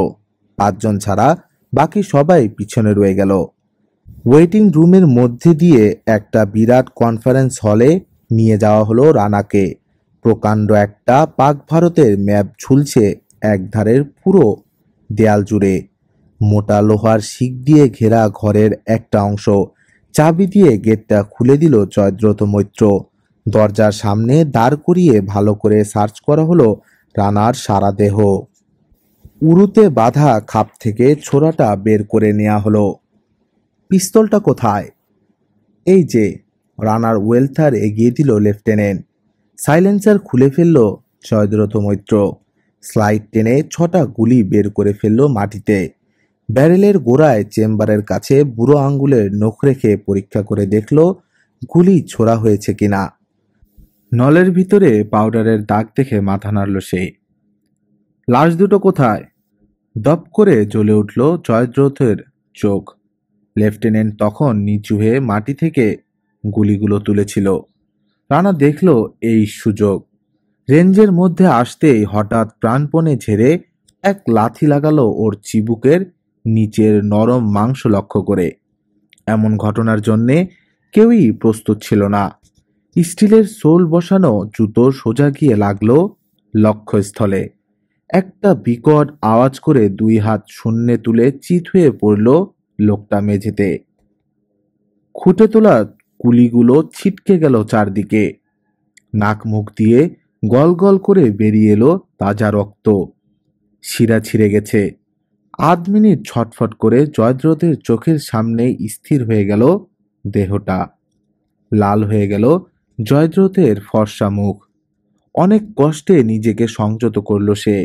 5 জন ছাড়া বাকি সবাই পিছনে রয়ে গেল। ওয়েটিং রুমের মধ্যে দিয়ে একটা বিরাট কনফারেন্স হলে নিয়ে যাওয়া হলো রানাকে। প্রকাণ্ড একটা পাক ভারতের ম্যাপ ঝুলছে একধারের পুরো দেয়াল জুড়ে। মোটা লোহার শিক দিয়ে ঘেরা ঘরের একটা অংশ। চাবি দিয়ে গেটটা খুলে দিল জয়দ্রথ মৈত্র। দরজার সামনে দাঁড় করিয়ে ভালো করে সার্চ করা হলো রানার সারা দেহ। উরুতে বাঁধা খাপ থেকে ছোরাটা বের করে নেওয়া হলো। পিস্তলটা কোথায়? এই যে। রানার ওয়েলথার এগিয়ে দিল লেফটেন্যান্ট। সাইলেন্সার খুলে ফেলল জয়দ্রথ মৈত্র। স্লাইড টেনে 6টা গুলি বের করে ফেলল মাটিতে। ব্যারেলের গোড়ায় চেম্বারের কাছে বুড়ো আঙ্গুলের নখ রেখে পরীক্ষা করে দেখল গুলি ছোড়া হয়েছে কিনা। নলের ভিতরে পাউডারের দাগ দেখে মাথা নাড়ল সে। লাশ দুটো কোথায়? দপ করে জ্বলে উঠল জয়দ্রথের চোখ। লেফটেন্যান্ট তখন নিচু হয়ে মাটি থেকে গুলিগুলো তুলেছিল। রানা দেখল এই সুযোগ। রেঞ্জের মধ্যে আসতেই হঠাৎ প্রাণপণে ঝেড়ে এক লাথি লাগালো ওর চিবুকের নিচের নরম মাংস লক্ষ্য করে। এমন ঘটনার জন্যে কেউই প্রস্তুত ছিল না। স্টিলের সোল বসানো জুতো সোজা গিয়ে লাগলো লক্ষ্যস্থলে। একটা বিকট আওয়াজ করে 2 হাত শূন্যে তুলে চিত হয়ে পড়ল লোকটা মেঝেতে। খুঁটে তোলা গুলিগুলো ছিটকে গেল চারদিকে। নাক মুখ দিয়ে গল গল করে বেরিয়ে এলো তাজা রক্ত। শিরা ছিঁড়ে গেছে। আধ মিনিট ছটফট করে জয়দ্রথের চোখের সামনে স্থির হয়ে গেল দেহটা। লাল হয়ে গেল জয়দ্রথের ফর্সা মুখ। অনেক কষ্টে নিজেকে সংযত করল সে।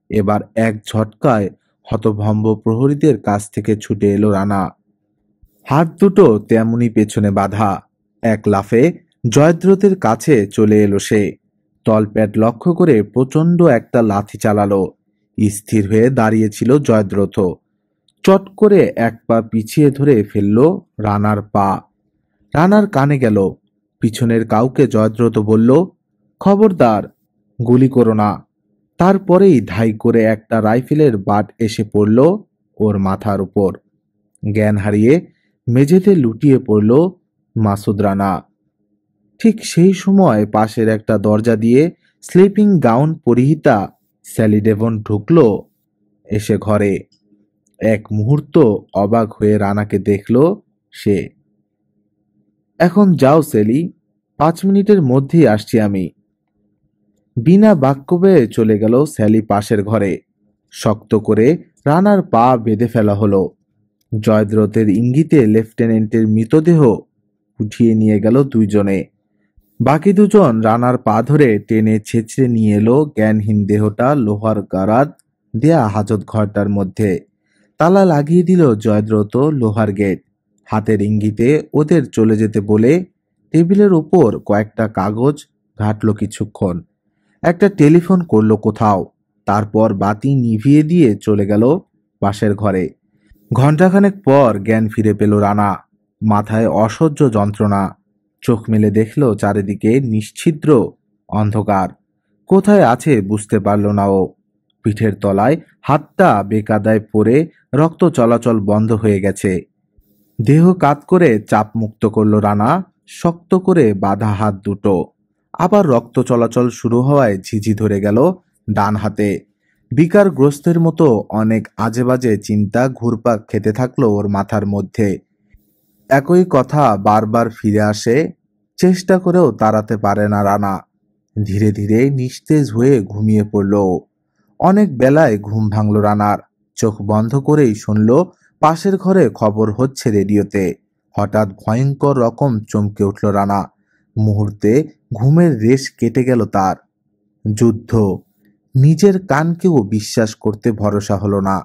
এবার এক ঝটকায় হতভম্ব প্রহরীদের কাছ থেকে ছুটে এলো রানা। হাত দুটো তেমনি পেছনে বাঁধা। এক লাফে জয়দ্রথের কাছে চলে এলো সে। তলপ্যাট লক্ষ্য করে প্রচণ্ড একটা লাথি চালালো। স্থির হয়ে দাঁড়িয়েছিল জয়দ্রথ। চট করে এক পা পিছিয়ে ধরে ফেলল রানার পা। রানার কানে গেল। পিছনের কাউকে জয়দ্রথ বলল, খবরদার, গুলি করো না। তারপরেই ধাই করে একটা রাইফেলের বাট এসে পড়ল ওর মাথার উপর। জ্ঞান হারিয়ে মেঝেতে লুটিয়ে পড়ল মাসুদ রানা। ঠিক সেই সময় পাশের একটা দরজা দিয়ে স্লিপিং গাউন পরিহিতা স্যালি ডেভন ঢুকল এসে ঘরে। এক মুহূর্ত অবাক হয়ে রানাকে দেখল সে। এখন যাও সেলি, 5 মিনিটের মধ্যেই আসছি আমি। বিনা বাক্য ব্যয়ে চলে গেল স্যালি পাশের ঘরে। শক্ত করে রানার পা বেঁধে ফেলা হলো। জয়দ্রথের ইঙ্গিতে লেফটেন্যান্টের মৃতদেহ উঠিয়ে নিয়ে গেল দুইজনে। বাকি দুজন রানার পা ধরে টেনে ছেঁচড়ে নিয়ে এলো জ্ঞানহীন দেহটা লোহার গারাদ দেয়া হাজত ঘরটার মধ্যে। তালা লাগিয়ে দিল জয়দ্রথ লোহার গেট। হাতের ইঙ্গিতে ওদের চলে যেতে বলে টেবিলের উপর কয়েকটা কাগজ ঘাটল কিছুক্ষণ। একটা টেলিফোন করলো কোথাও। তারপর বাতি নিভিয়ে দিয়ে চলে গেল পাশের ঘরে। ঘণ্টাখানেক পর জ্ঞান ফিরে পেল রানা। মাথায় অসহ্য যন্ত্রণা। চোখ মেলে দেখল চারিদিকে নিশ্ছিদ্র অন্ধকার। কোথায় আছে বুঝতে পারল না ও। পিঠের তলায় হাতটা বেকায়দায় পড়ে রক্ত চলাচল বন্ধ হয়ে গেছে। দেহ কাত করে চাপ মুক্ত করল রানা। শক্ত করে বাঁধা হাত দুটো। আবার রক্ত চলাচল শুরু হওয়ায় ঝিঝি ধরে গেল ডান হাতে। বিকারগ্রস্তের মতো অনেক আজেবাজে চিন্তা ঘুরপাক খেতে থাকলো ওর মাথার মধ্যে। একই কথা বারবার ফিরে আসে। চেষ্টা করেও তাড়াতে পারে না রানা। ধীরে ধীরে নিস্তেজ হয়ে ঘুমিয়ে পড়ল। অনেক বেলায় ঘুম ভাঙল রানার। চোখ বন্ধ করেই শুনল পাশের ঘরে খবর হচ্ছে রেডিওতে। হঠাৎ ভয়ঙ্কর রকম চমকে উঠল রানা। মুহূর্তে ঘুমের রেশ কেটে গেল তার। যুদ্ধ। নিজের কানকেও বিশ্বাস করতে ভরসা হলো না।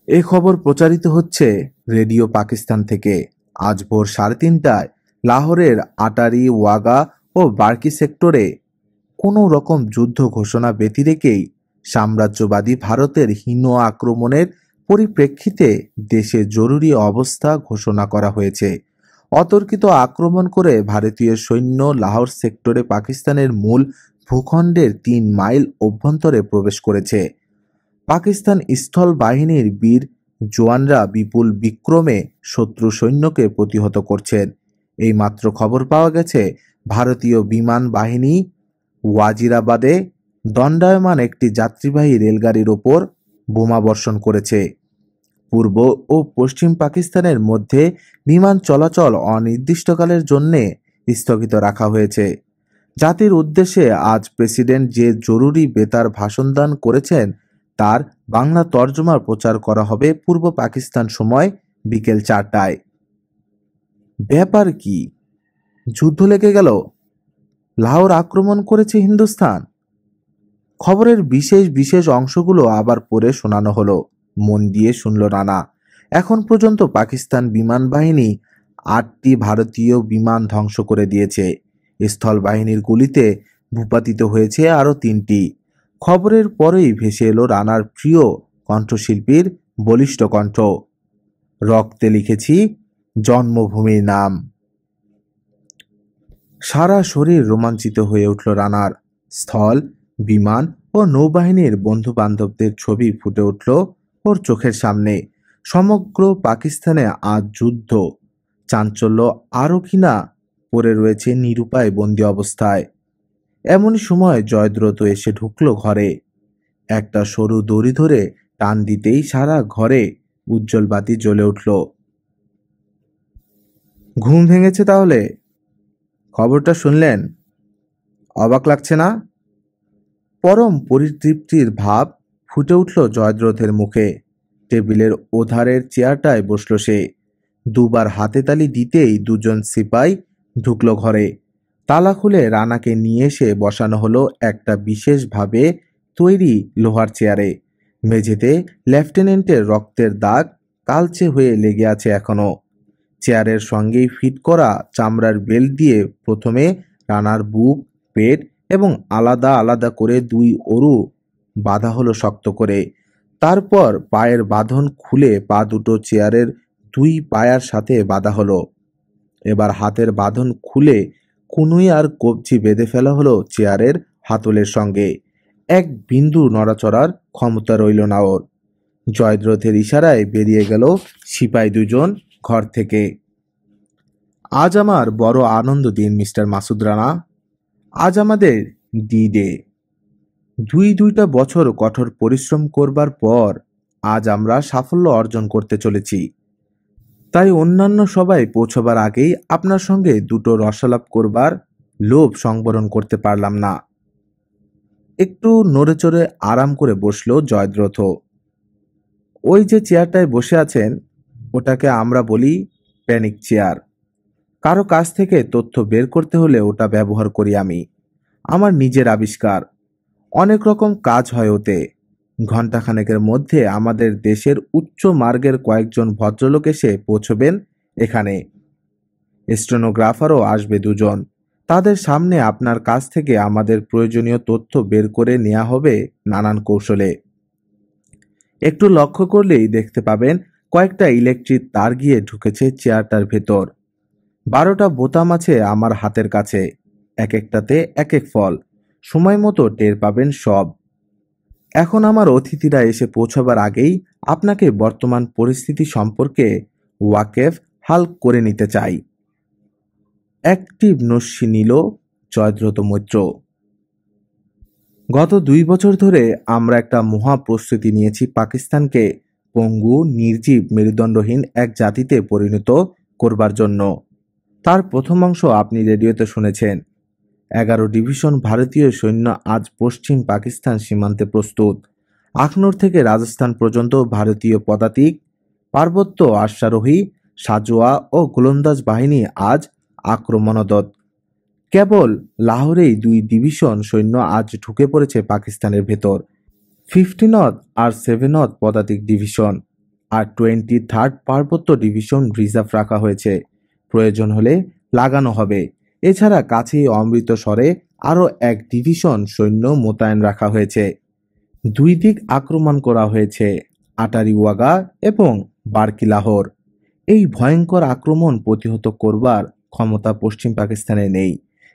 এ খবর প্রচারিত হচ্ছে রেডিও পাকিস্তান থেকে। আজ ভোর 3:30টায় লাহোরের আটারি, ওয়াগা ও বার্কি সেক্টরে কোনো রকম যুদ্ধ ঘোষণা ব্যতি রেখেই সাম্রাজ্যবাদী ভারতের হীন আক্রমণের পরিপ্রেক্ষিতে দেশে জরুরি অবস্থা ঘোষণা করা হয়েছে। অতর্কিত আক্রমণ করে ভারতীয় সৈন্য লাহোর সেক্টরে পাকিস্তানের মূল ভূখণ্ডের 3 মাইল অভ্যন্তরে প্রবেশ করেছে। পাকিস্তান স্থল বাহিনীর বীর জওয়ানরা বিপুল বিক্রমে শত্রু সৈন্যকে প্রতিহত করছেন। এইমাত্র খবর পাওয়া গেছে ভারতীয় বিমান বাহিনী ওয়াজিরাবাদে দণ্ডায়মান একটি যাত্রীবাহী রেলগাড়ির ওপর বোমা বর্ষণ করেছে। পূর্ব ও পশ্চিম পাকিস্তানের মধ্যে বিমান চলাচল অনির্দিষ্টকালের জন্যে স্থগিত রাখা হয়েছে। জাতির উদ্দেশ্যে আজ প্রেসিডেন্ট যে জরুরি বেতার ভাষণ দান করেছেন তার বাংলা তর্জমা প্রচার করা হবে পূর্ব পাকিস্তান সময় বিকেল 4টায়। ব্যাপার কি? যুদ্ধ লেগে গেল? লাহোর আক্রমণ করেছে হিন্দুস্তান? খবরের বিশেষ বিশেষ অংশগুলো আবার পড়ে শোনানো হলো। মন দিয়ে শুনল রানা। এখন পর্যন্ত পাকিস্তান বিমান বাহিনী 8টি ভারতীয় বিমান ধ্বংস করে দিয়েছে। স্থল বাহিনীর গুলিতে ভূপাতিত হয়েছে আরও 3টি। খবরের পরেই ভেসে এলো রানার প্রিয় কণ্ঠশিল্পীর বলিষ্ঠ কণ্ঠ। রক্তে লিখেছি জন্মভূমির নাম। সারা শরীর রোমাঞ্চিত হয়ে উঠল রানার। স্থল, বিমান ও নৌবাহিনীর বন্ধু বান্ধবদের ছবি ফুটে উঠল ওর চোখের সামনে। সমগ্র পাকিস্তানে আজ যুদ্ধ, চাঞ্চল্য আরও কিনা পড়ে রয়েছে নিরুপায় বন্দি অবস্থায়। এমনই সময় জয়দ্রথ এসে ঢুকলো ঘরে। একটা সরু দড়ি ধরে টান দিতেই সারা ঘরে উজ্জ্বল বাতি জ্বলে উঠল। ঘুম ভেঙেছে তাহলে? খবরটা শুনলেন? অবাক লাগছে না? পরম পরিতৃপ্তির ভাব ফুটে উঠল জয়দ্রথের মুখে। টেবিলের ওধারের চেয়ারটায় বসল সে। দুবার হাতে তালি দিতেই দুজন সিপাই ঢুকলো ঘরে। তালা খুলে রানাকে নিয়ে এসে বসানো হলো একটা বিশেষভাবে তৈরি লোহার চেয়ারে। মেঝেতে লেফটেন্যান্টের রক্তের দাগ কালচে হয়ে লেগে আছে এখনো। চেয়ারের সঙ্গেই ফিট করা চামড়ার বেল্ট দিয়ে প্রথমে রানার বুক, পেট এবং আলাদা আলাদা করে দুই অরু বাঁধা হলো শক্ত করে। তারপর পায়ের বাঁধন খুলে পা দুটো চেয়ারের দুই পায়ার সাথে বাঁধা হলো। এবার হাতের বাঁধন খুলে কুনুই আর কবজি বেঁধে ফেলা হলো চেয়ারের হাতলের সঙ্গে। এক বিন্দু নড়াচড়ার ক্ষমতা রইল না ওর। জয়দ্রথের ইশারায় বেরিয়ে গেল সিপাই দুজন ঘর থেকে। আজ আমার বড় আনন্দ দিন মিস্টার মাসুদ রানা। আজ আমাদের ডি-ডে। দুইটা বছর কঠোর পরিশ্রম করবার পর আজ আমরা সাফল্য অর্জন করতে চলেছি। তাই অন্যান্য সবাই পৌঁছবার আগেই আপনার সঙ্গে দুটো রসালাপ করবার লোভ সংবরণ করতে পারলাম না। একটু নড়ে চড়ে আরাম করে বসল জয়দ্রথ। ওই যে চেয়ারটায় বসে আছেন ওটাকে আমরা বলি প্যানিক চেয়ার। কারো কাছ থেকে তথ্য বের করতে হলে ওটা ব্যবহার করি আমি। আমার নিজের আবিষ্কার। অনেক রকম কাজ হয় ওতে। ঘণ্টাখানেকের মধ্যে আমাদের দেশের উচ্চ মার্গের কয়েকজন ভদ্রলোক এসে পৌঁছবেন এখানে। স্টেনোগ্রাফারও আসবে দুজন। তাদের সামনে আপনার কাছ থেকে আমাদের প্রয়োজনীয় তথ্য বের করে নেওয়া হবে নানান কৌশলে। একটু লক্ষ্য করলেই দেখতে পাবেন কয়েকটা ইলেকট্রিক তার গিয়ে ঢুকেছে চেয়ারটার ভেতর। 12টা বোতাম আছে আমার হাতের কাছে, এক একটাতে এক এক ফল। সময় মতো টের পাবেন সব। এখন আমার অতিথিরা এসে পৌঁছাবার আগেই আপনাকে বর্তমান পরিস্থিতি সম্পর্কে ওয়াকেফ হাল করে নিতে চাই। অ্যাক্টিভ নস্যি নিল জয়দ্রথ মৈত্র। গত 2 বছর ধরে আমরা একটা মহা প্রস্তুতি নিয়েছি পাকিস্তানকে পঙ্গু, নির্জীব, মেরুদণ্ডহীন এক জাতিতে পরিণত করবার জন্য। তার প্রথম অংশ আপনি রেডিওতে শুনেছেন। 11 ডিভিশন ভারতীয় সৈন্য আজ পশ্চিম পাকিস্তান সীমান্তে প্রস্তুত। আখনূর থেকে রাজস্থান পর্যন্ত ভারতীয় পদাতিক, পার্বত্য অশ্বারোহী, সাজোয়া ও গোলন্দাজ বাহিনী আজ আক্রমণরত। কেবল লাহোরেই 2 ডিভিশন সৈন্য আজ ঢুকে পড়েছে পাকিস্তানের ভেতর। 50 নর্থ আর 7 নর্থ পদাতিক ডিভিশন আর 23rd পার্বত্য ডিভিশন রিজার্ভ রাখা হয়েছে। প্রয়োজন হলে লাগানো হবে। এছাড়া কাছেই অমৃতসরে আরও 1 ডিভিশন সৈন্য মোতায়েন রাখা হয়েছে। 2 দিক আক্রমণ করা হয়েছে, আটারি ওয়াগা এবং বার্কি লাহোর। এই ভয়ঙ্কর আক্রমণ প্রতিহত করবার ক্ষমতা পশ্চিম পাকিস্তানে নেই।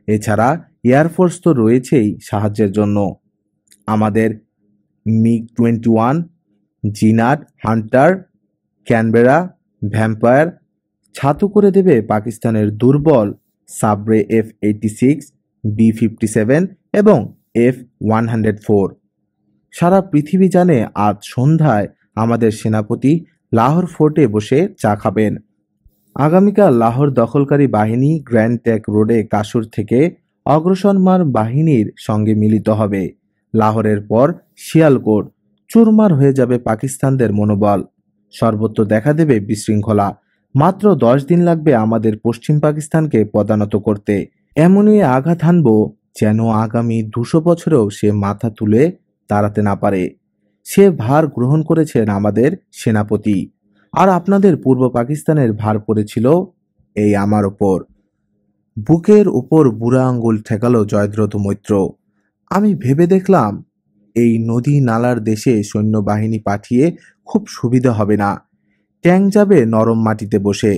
এছাড়া এয়ারফোর্স তো রয়েছেই সাহায্যের জন্য। আমাদের MiG-21, Gnat, Hunter, Canberra, vampire ছাতু করে দেবে পাকিস্তানের দুর্বল সাবরে F-86, B-57 এবং F-104। সারা পৃথিবী জানে আজ সন্ধ্যায় আমাদের সেনাপতি লাহোর ফোর্টে বসে চা খাবেন। আগামীকাল লাহোর দখলকারী বাহিনী গ্র্যান্ড ট্যাঙ্ক রোডে কাসুর থেকে অগ্রসরমার বাহিনীর সঙ্গে মিলিত হবে। লাহোরের পর শিয়ালকোট। চুরমার হয়ে যাবে পাকিস্তানদের মনোবল। সর্বত্র দেখা দেবে বিশৃঙ্খলা। মাত্র 10 দিন লাগবে আমাদের পশ্চিম পাকিস্তানকে পদানত করতে। এমনই আঘাত হানব যেন আগামী 200 বছরেও সে মাথা তুলে দাঁড়াতে না পারে। সে ভার গ্রহণ করেছেন আমাদের সেনাপতি, আর আপনাদের পূর্ব পাকিস্তানের ভার পড়েছিল এই আমার ওপর। বুকের উপর বুড়া আঙ্গুল ঠেকালো জয়দ্রথ মৈত্র। আমি ভেবে দেখলাম এই নদী নালার দেশে সৈন্যবাহিনী পাঠিয়ে খুব সুবিধা হবে না। ট্যাঙ্ক যাবে নরম মাটিতে বসে,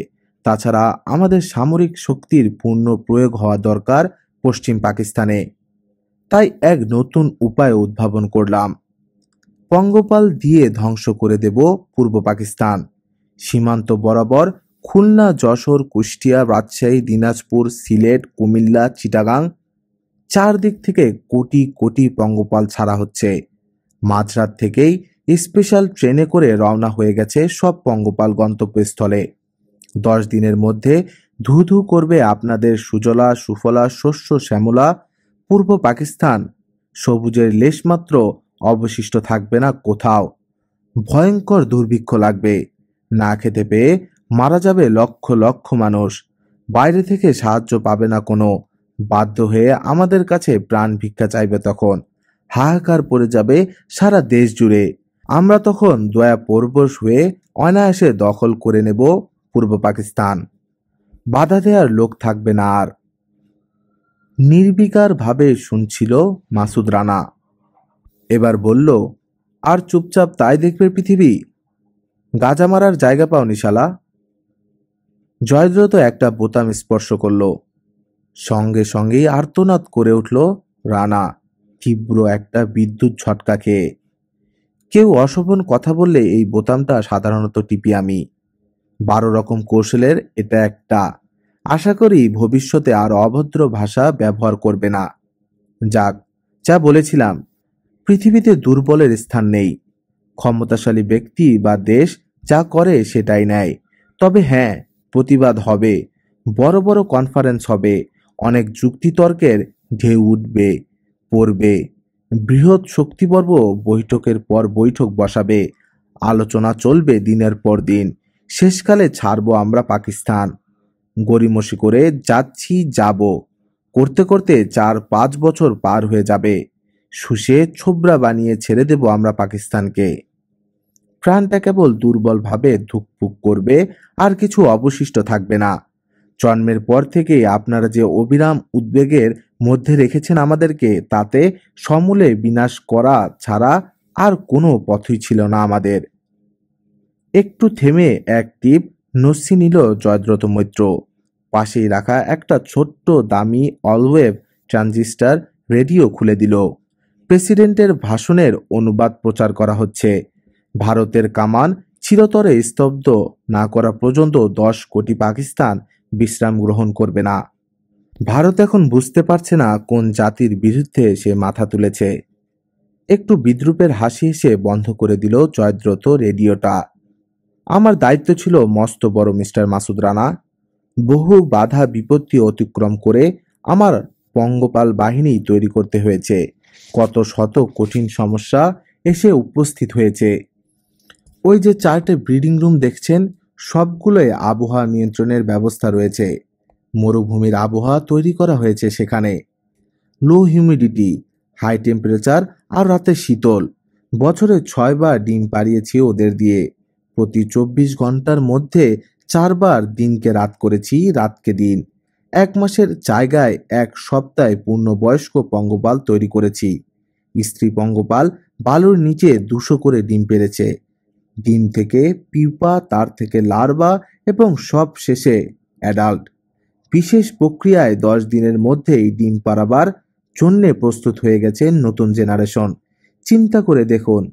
তাছাড়া আমাদের সামরিক শক্তির পূর্ণ প্রয়োগ হওয়া দরকার পশ্চিম পাকিস্তানে। তাই এক নতুন উপায় উদ্ভাবন করলাম। পঙ্গপাল দিয়ে ধ্বংস করে দেব পূর্ব পাকিস্তান। সীমান্ত বরাবর খুলনা, যশোর, কুষ্টিয়া, রাজশাহী, দিনাজপুর, সিলেট, কুমিল্লা, চিটাগাং, চারদিক থেকে কোটি কোটি পঙ্গপাল ছাড়া হচ্ছে। মাঝরাত থেকেই স্পেশাল ট্রেনে করে রওনা হয়ে গেছে সব পঙ্গপাল গন্তব্যস্থলে। 10 দিনের মধ্যে ধু ধু করবে আপনাদের সুজলা সুফলা শস্য শ্যামলা পূর্ব পাকিস্তান। সবুজের লেশমাত্র অবশিষ্ট থাকবে না কোথাও। ভয়ঙ্কর দুর্ভিক্ষ লাগবে। না খেতে পেয়ে মারা যাবে লক্ষ লক্ষ মানুষ। বাইরে থেকে সাহায্য পাবে না কোনো। বাধ্য হয়ে আমাদের কাছে প্রাণ ভিক্ষা চাইবে তখন। হাহাকার পড়ে যাবে সারা দেশ জুড়ে। আমরা তখন দয়া পরবশ হয়ে অনায়াসে দখল করে নেব পূর্ব পাকিস্তান। বাধা দেওয়ার লোক থাকবে না আর। নির্বিকার ভাবে শুনছিল মাসুদ রানা। এবার বলল, আর চুপচাপ তাই দেখবে পৃথিবী? গাজা মারার জায়গা পাওনি শালা। জয়দ্রত একটা বোতাম স্পর্শ করল। সঙ্গে সঙ্গেই আর্তনাদ করে উঠল রানা, তীব্র একটা বিদ্যুৎ ঝটকা খেয়ে। কেউ অশোভন কথা বললে এই বোতামটা সাধারণত টিপি আমি। 12 রকম কৌশলের এটা একটা। আশা করি ভবিষ্যতে আর অভদ্র ভাষা ব্যবহার করবে না। যাক, যা বলেছিলাম, পৃথিবীতে দুর্বলের স্থান নেই। ক্ষমতাশালী ব্যক্তি বা দেশ যা করে সেটাই নেয়। তবে হ্যাঁ, প্রতিবাদ হবে, বড় বড় কনফারেন্স হবে, অনেক যুক্তিতর্কের ঢেউ উঠবে পড়বে, বৃহৎ শক্তিপর্ব বৈঠকের পর বৈঠক বসাবে, আলোচনা চলবে দিনের পর দিন। শেষকালে ছাড়বো আমরা পাকিস্তান। গড়িমসি করে যাচ্ছি, যাব, করতে করতে 4-5 বছর পার হয়ে যাবে। শুষে ছোবরা বানিয়ে ছেড়ে দেব আমরা পাকিস্তানকে। প্রাণটা কেবল দুর্বলভাবে ধুকপুক করবে, আর কিছু অবশিষ্ট থাকবে না। জন্মের পর থেকে আপনারা যে অবিরাম উদ্বেগের মধ্যে রেখেছেন আমাদেরকে, তাতে সমূলে বিনাশ করা ছাড়া আর কোনো পথই ছিল না আমাদের। একটু থেমে এক টিপ নস্যি নিল জয়দ্রত মৈত্র। পাশেই রাখা একটা ছোট্ট দামি অলওয়েভ ট্রানজিস্টার রেডিও খুলে দিল। প্রেসিডেন্টের ভাষণের অনুবাদ প্রচার করা হচ্ছে। ভারতের কামান চিরতরে স্তব্ধ না করা পর্যন্ত 10 কোটি পাকিস্তান বিশ্রাম গ্রহণ করবে না। ভারত এখন বুঝতে পারছে না কোন জাতির বিরুদ্ধে সে মাথা তুলেছে। একটু বিদ্রুপের হাসি হেসে বন্ধ করে দিল জয়দ্রত রেডিওটা। আমার দায়িত্ব ছিল মস্ত বড় মিস্টার মাসুদ রানা। বহু বাধা বিপত্তি অতিক্রম করে আমার পঙ্গপাল বাহিনী তৈরি করতে হয়েছে। কত শত কঠিন সমস্যা এসে উপস্থিত হয়েছে। ওই যে 4টে ব্রিডিং রুম দেখছেন, সবগুলোই আবহাওয়া নিয়ন্ত্রণের ব্যবস্থা রয়েছে। মরুভূমির আবহাওয়া তৈরি করা হয়েছে সেখানে। লো হিউমিডিটি, হাই টেম্পারেচার আর রাতে শীতল। বছরে 6 বার ডিম পাড়িয়েছি ওদের দিয়ে। প্রতি 24 ঘন্টার মধ্যে 4 বার দিনকে রাত করেছি, রাতকে দিন। 1 মাসের জায়গায় 1 সপ্তাহে পূর্ণবয়স্ক পঙ্গপাল তৈরি করেছি। স্ত্রী পঙ্গপাল বালুর নিচে 200 করে ডিম পেড়েছে। ডিম থেকে পিউপা, তার থেকে লার্ভা এবং সব শেষে অ্যাডাল্ট। বিশেষ প্রক্রিয়ায় 10 দিনের মধ্যেই ডিম পাড়াবার জন্যে প্রস্তুত হয়ে গেছে নতুন জেনারেশন। চিন্তা করে দেখুন,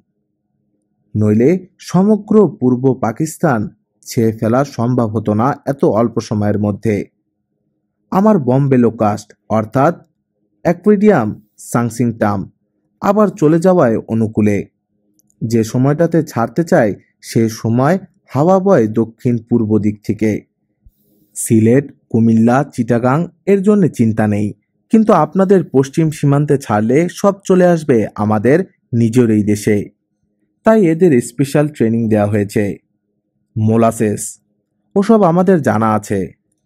নইলে সমগ্র পূর্ব পাকিস্তান ছেয়ে ফেলা সম্ভব হতো না এত অল্প সময়ের মধ্যে। আমার বম্বে লোকাস্ট অর্থাৎ অ্যাকুয়ারিয়াম সাংসিংটাম আবার চলে যাওয়ায় অনুকূলে। যে সময়টাতে ছাড়তে চাই সে সময় হাওয়া বয় দক্ষিণ পূর্ব দিক থেকে। সিলেট, কুমিল্লা, চিটাগাং এর জন্য চিন্তা নেই, কিন্তু আপনাদের পশ্চিম সীমান্তে ছাড়লে সব চলে আসবে আমাদের নিজের এই দেশে। তাই এদের স্পেশাল ট্রেনিং দেওয়া হয়েছে। মোলাসেস ওসব আমাদের জানা আছে।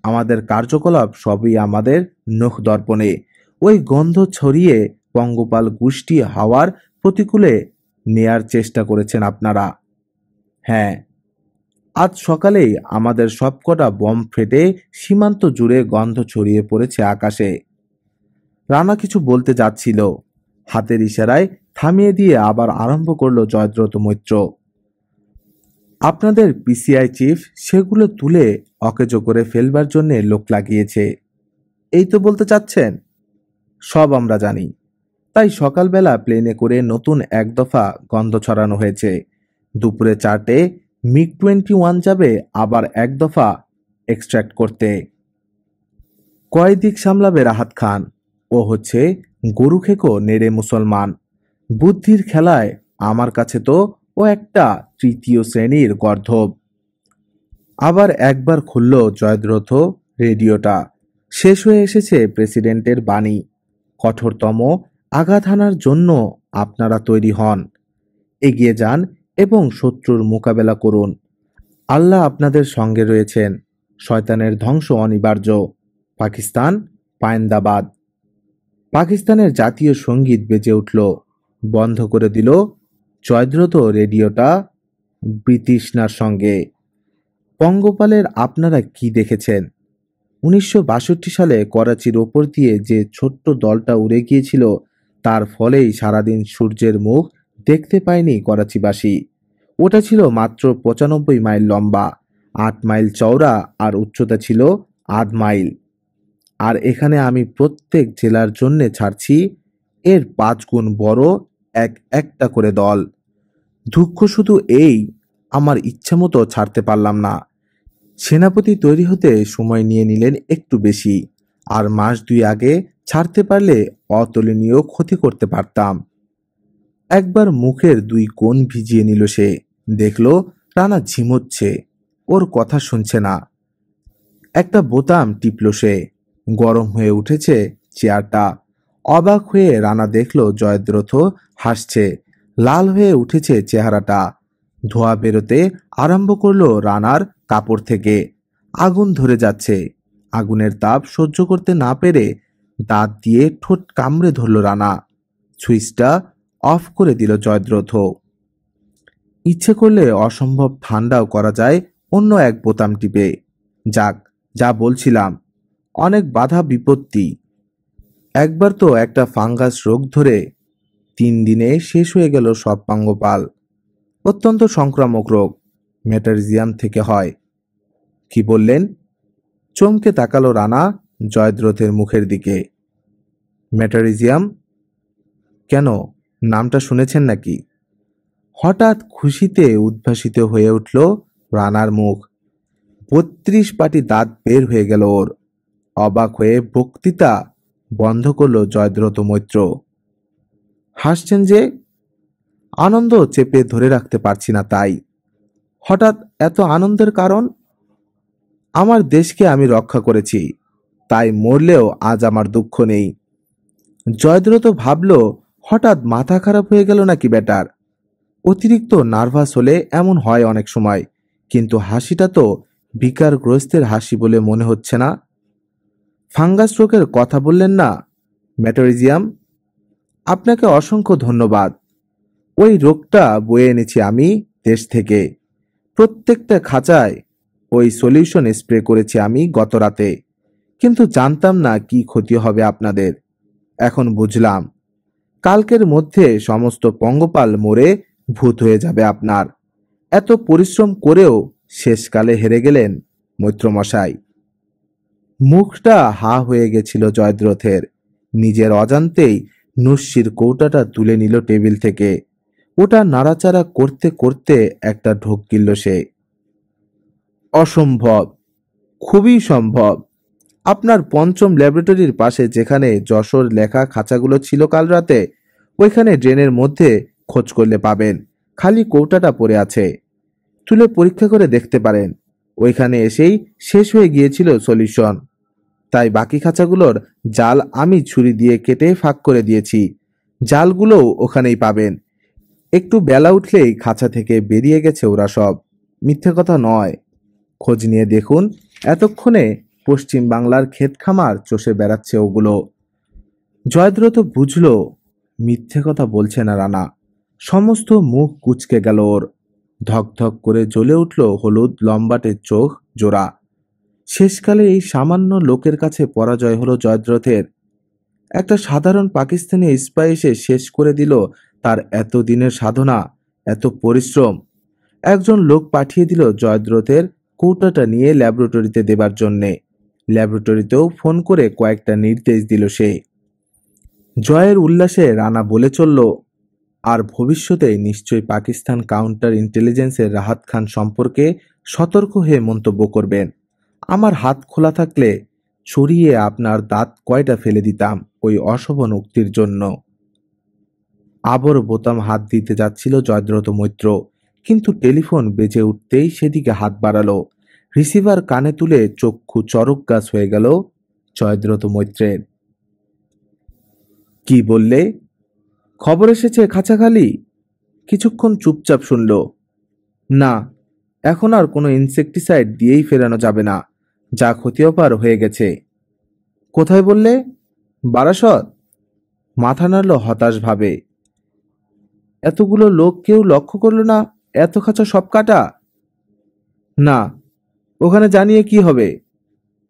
আমাদের কার্যকলাপ সবই আমাদের নখ দর্পণে। ওই গন্ধ ছড়িয়ে পঙ্গপাল গোষ্ঠী হাওয়ার প্রতিকূলে নেয়ার চেষ্টা করেছেন আপনারা। হ্যাঁ, আজ সকালেই আমাদের সবকটা বম ফেটে সীমান্ত জুড়ে গন্ধ ছড়িয়ে পড়েছে আকাশে। রানা কিছু বলতে যাচ্ছিল, হাতের ইশারায় থামিয়ে দিয়ে আবার আরম্ভ করলো জয়দ্রত মৈত্র। আপনাদের পিসিআই চিফ সেগুলো তুলে অকেজো করে ফেলবার জন্যে লোক লাগিয়েছে, এই তো বলতে চাচ্ছেন? সব আমরা জানি। তাই সকালবেলা প্লেনে করে নতুন এক দফা গন্ধ ছড়ানো হয়েছে। দুপুরে 4টে MiG-21 যাবে আবার এক দফা এক্সট্র্যাক্ট করতে। কয় দিক সামলাবে রাহাত খান? ও হচ্ছে গরু খেকো নেড়ে মুসলমান। বুদ্ধির খেলায় আমার কাছে তো ও একটা তৃতীয় শ্রেণীর গর্ধব। আবার একবার খুলল জয়দ্রথ রেডিওটা। শেষ হয়ে এসেছে প্রেসিডেন্টের বাণী। কঠোরতম আঘাত হানার জন্য আপনারা তৈরি হন। এগিয়ে যান এবং শত্রুর মোকাবেলা করুন। আল্লাহ আপনাদের সঙ্গে রয়েছেন। শয়তানের ধ্বংস অনিবার্য। পাকিস্তান পায়েন্দাবাদ। পাকিস্তানের জাতীয় সঙ্গীত বেজে উঠল। বন্ধ করে দিল জয়দ্রথ রেডিওটা ব্রিটিশনার সঙ্গে। পঙ্গপালের আপনারা কি দেখেছেন? 1962 সালে করাচির ওপর দিয়ে যে ছোট্ট দলটা উড়ে গিয়েছিল, তার ফলেই সারাদিন সূর্যের মুখ দেখতে পায়নি করাচিবাসী। ওটা ছিল মাত্র 95 মাইল লম্বা, 8 মাইল চওড়া আর উচ্চতা ছিল 8 মাইল। আর এখানে আমি প্রত্যেক জেলার জন্যে ছাড়ছি এর 5 গুণ বড় একটা করে দল। দুঃখ শুধু এই, আমার ইচ্ছামতো ছাড়তে পারলাম না। সেনাপতি তৈরি হতে সময় নিয়ে নিলেন একটু বেশি, আর মাস 2 আগে ছাড়তে পারলে অতুলনীয় ক্ষতি করতে পারতাম। একবার মুখের 2 কোণ ভিজিয়ে নিল সে। দেখল রানা ঝিমোচ্ছে, ওর কথা শুনছে না। একটা বোতাম টিপল সে। গরম হয়ে উঠেছে চেয়ারটা। অবাক হয়ে রানা দেখল জয়দ্রথ হাসছে। লাল হয়ে উঠেছে চেহারাটা। ধোঁয়া বেরোতে আরম্ভ করলো রানার কাপড় থেকে। আগুন ধরে যাচ্ছে। আগুনের তাপ সহ্য করতে না পেরে দাঁত দিয়ে ঠোঁট কামড়ে ধরল রানা। সুইচটা অফ করে দিল জয়দ্রথ। ইচ্ছে করলে অসম্ভব ঠান্ডাও করা যায় অন্য এক বোতাম টিপে। যাক, যা বলছিলাম, অনেক বাধা বিপত্তি। একবার তো একটা ফাঙ্গাস রোগ ধরে 3 দিনে শেষ হয়ে গেল সব পঙ্গপাল। অত্যন্ত সংক্রামক রোগ, মেটারিজিয়াম থেকে হয়। কি বললেন? চমকে তাকালো রানা জয়দ্রথের মুখের দিকে। মেটারিজিয়াম? কেন, নামটা শুনেছেন নাকি? হঠাৎ খুশিতে উদ্ভাসিত হয়ে উঠল রানার মুখ। 32 পাটি দাঁত বের হয়ে গেল ওর। অবাক হয়ে বক্তৃতা বন্ধ করল জয়দ্রথ মৈত্র। হাসছেন যে? আনন্দ চেপে ধরে রাখতে পারছি না তাই। হঠাৎ এত আনন্দের কারণ? আমার দেশকে আমি রক্ষা করেছি, তাই মরলেও আজ আমার দুঃখ নেই। জয়দ্রথ ভাবল হঠাৎ মাথা খারাপ হয়ে গেল নাকি বেটার। অতিরিক্ত নার্ভাস হলে এমন হয় অনেক সময়, কিন্তু হাসিটা তো বিকারগ্রস্তের হাসি বলে মনে হচ্ছে না। ফাঙ্গাস রোগের কথা বললেন না, মেটারিজিয়াম? আপনাকে অসংখ্য ধন্যবাদ। ওই রোগটা বয়ে এনেছি আমি দেশ থেকে। প্রত্যেকটা খাঁচায় ওই সলিউশন স্প্রে করেছি আমি গত রাতে, কিন্তু জানতাম না কি ক্ষতি হবে আপনাদের। এখন বুঝলাম, কালকের মধ্যে সমস্ত পঙ্গপাল মরে ভূত হয়ে যাবে আপনার। এত পরিশ্রম করেও শেষকালে হেরে গেলেন মৈত্রমশাই। মুখটা হা হয়ে গেছিল জয়দ্রথের। নিজের অজান্তেই নস্যির কৌটাটা তুলে নিল টেবিল থেকে। ওটা নাড়াচাড়া করতে করতে একটা ঢোক গিলল সে। অসম্ভব, খুবই সম্ভব। আপনার পঞ্চম ল্যাবরেটরির পাশে যেখানে যশোর লেখা খাঁচাগুলো ছিল কাল রাতে, ওইখানে ড্রেনের মধ্যে খোঁজ করলে পাবেন। খালি কৌটাটা পড়ে আছে, তুলে পরীক্ষা করে দেখতে পারেন। ওইখানে এসেই শেষ হয়ে গিয়েছিল সলিউশন, তাই বাকি খাঁচাগুলোর জাল আমি ছুরি দিয়ে কেটে ফাঁক করে দিয়েছি। জালগুলোও ওখানেই পাবেন। একটু বেলা উঠলেই খাঁচা থেকে বেরিয়ে গেছে ওরা সব। মিথ্যে কথা নয়, খোঁজ নিয়ে দেখুন। এতক্ষণে পশ্চিম বাংলার ক্ষেত খামার চষে বেড়াচ্ছে ওগুলো। জয়দ্রথ বুঝল মিথ্যে কথা বলছে না রানা। সমস্ত মুখ কুঁচকে গেল ওর। ধকধক করে জ্বলে উঠল হলুদ লম্বাটে চোখ জোড়া। শেষকালে এই সামান্য লোকের কাছে পরাজয় হলো জয়দ্রথের। একটা সাধারণ পাকিস্তানি স্পাই এসে শেষ করে দিল তার এত দিনের সাধনা, এত পরিশ্রম। একজন লোক পাঠিয়ে দিল জয়দ্রথের কৌটাটা নিয়ে ল্যাবরেটরিতে দেবার জন্যে। ল্যাবরেটরিতেও ফোন করে কয়েকটা নির্দেশ দিল সে। জয়ের উল্লাসে রানা বলে চলল, আর ভবিষ্যতে নিশ্চয়ই পাকিস্তান কাউন্টার ইন্টেলিজেন্সের রাহাত খান সম্পর্কে সতর্ক হয়ে মন্তব্য করবেন। আমার হাত খোলা থাকলে চড়িয়ে আপনার দাঁত কয়টা ফেলে দিতাম ওই অশোভন উক্তির জন্য। আবার বোতাম হাত দিতে যাচ্ছিল জয়দ্রথ মৈত্র, কিন্তু টেলিফোন বেজে উঠতেই সেদিকে হাত বাড়ালো। রিসিভার কানে তুলে চক্ষু চরক গাছ হয়ে গেল জয়দ্রথ মৈত্রের। কি বললে? খবর এসেছে খাঁচাখালি? কিছুক্ষণ চুপচাপ শুনল। না, এখন আর কোনো ইনসেকটিসাইড দিয়েই ফেরানো যাবে না, যা ক্ষতিওপার হয়ে গেছে। কোথায় বললে? বারাসত। মাথা নাড়ল হতাশ ভাবে। এতগুলো লোক কেউ লক্ষ্য করলো না? এত খাঁচা সব কাটা? না, ওখানে জানিয়ে কি হবে?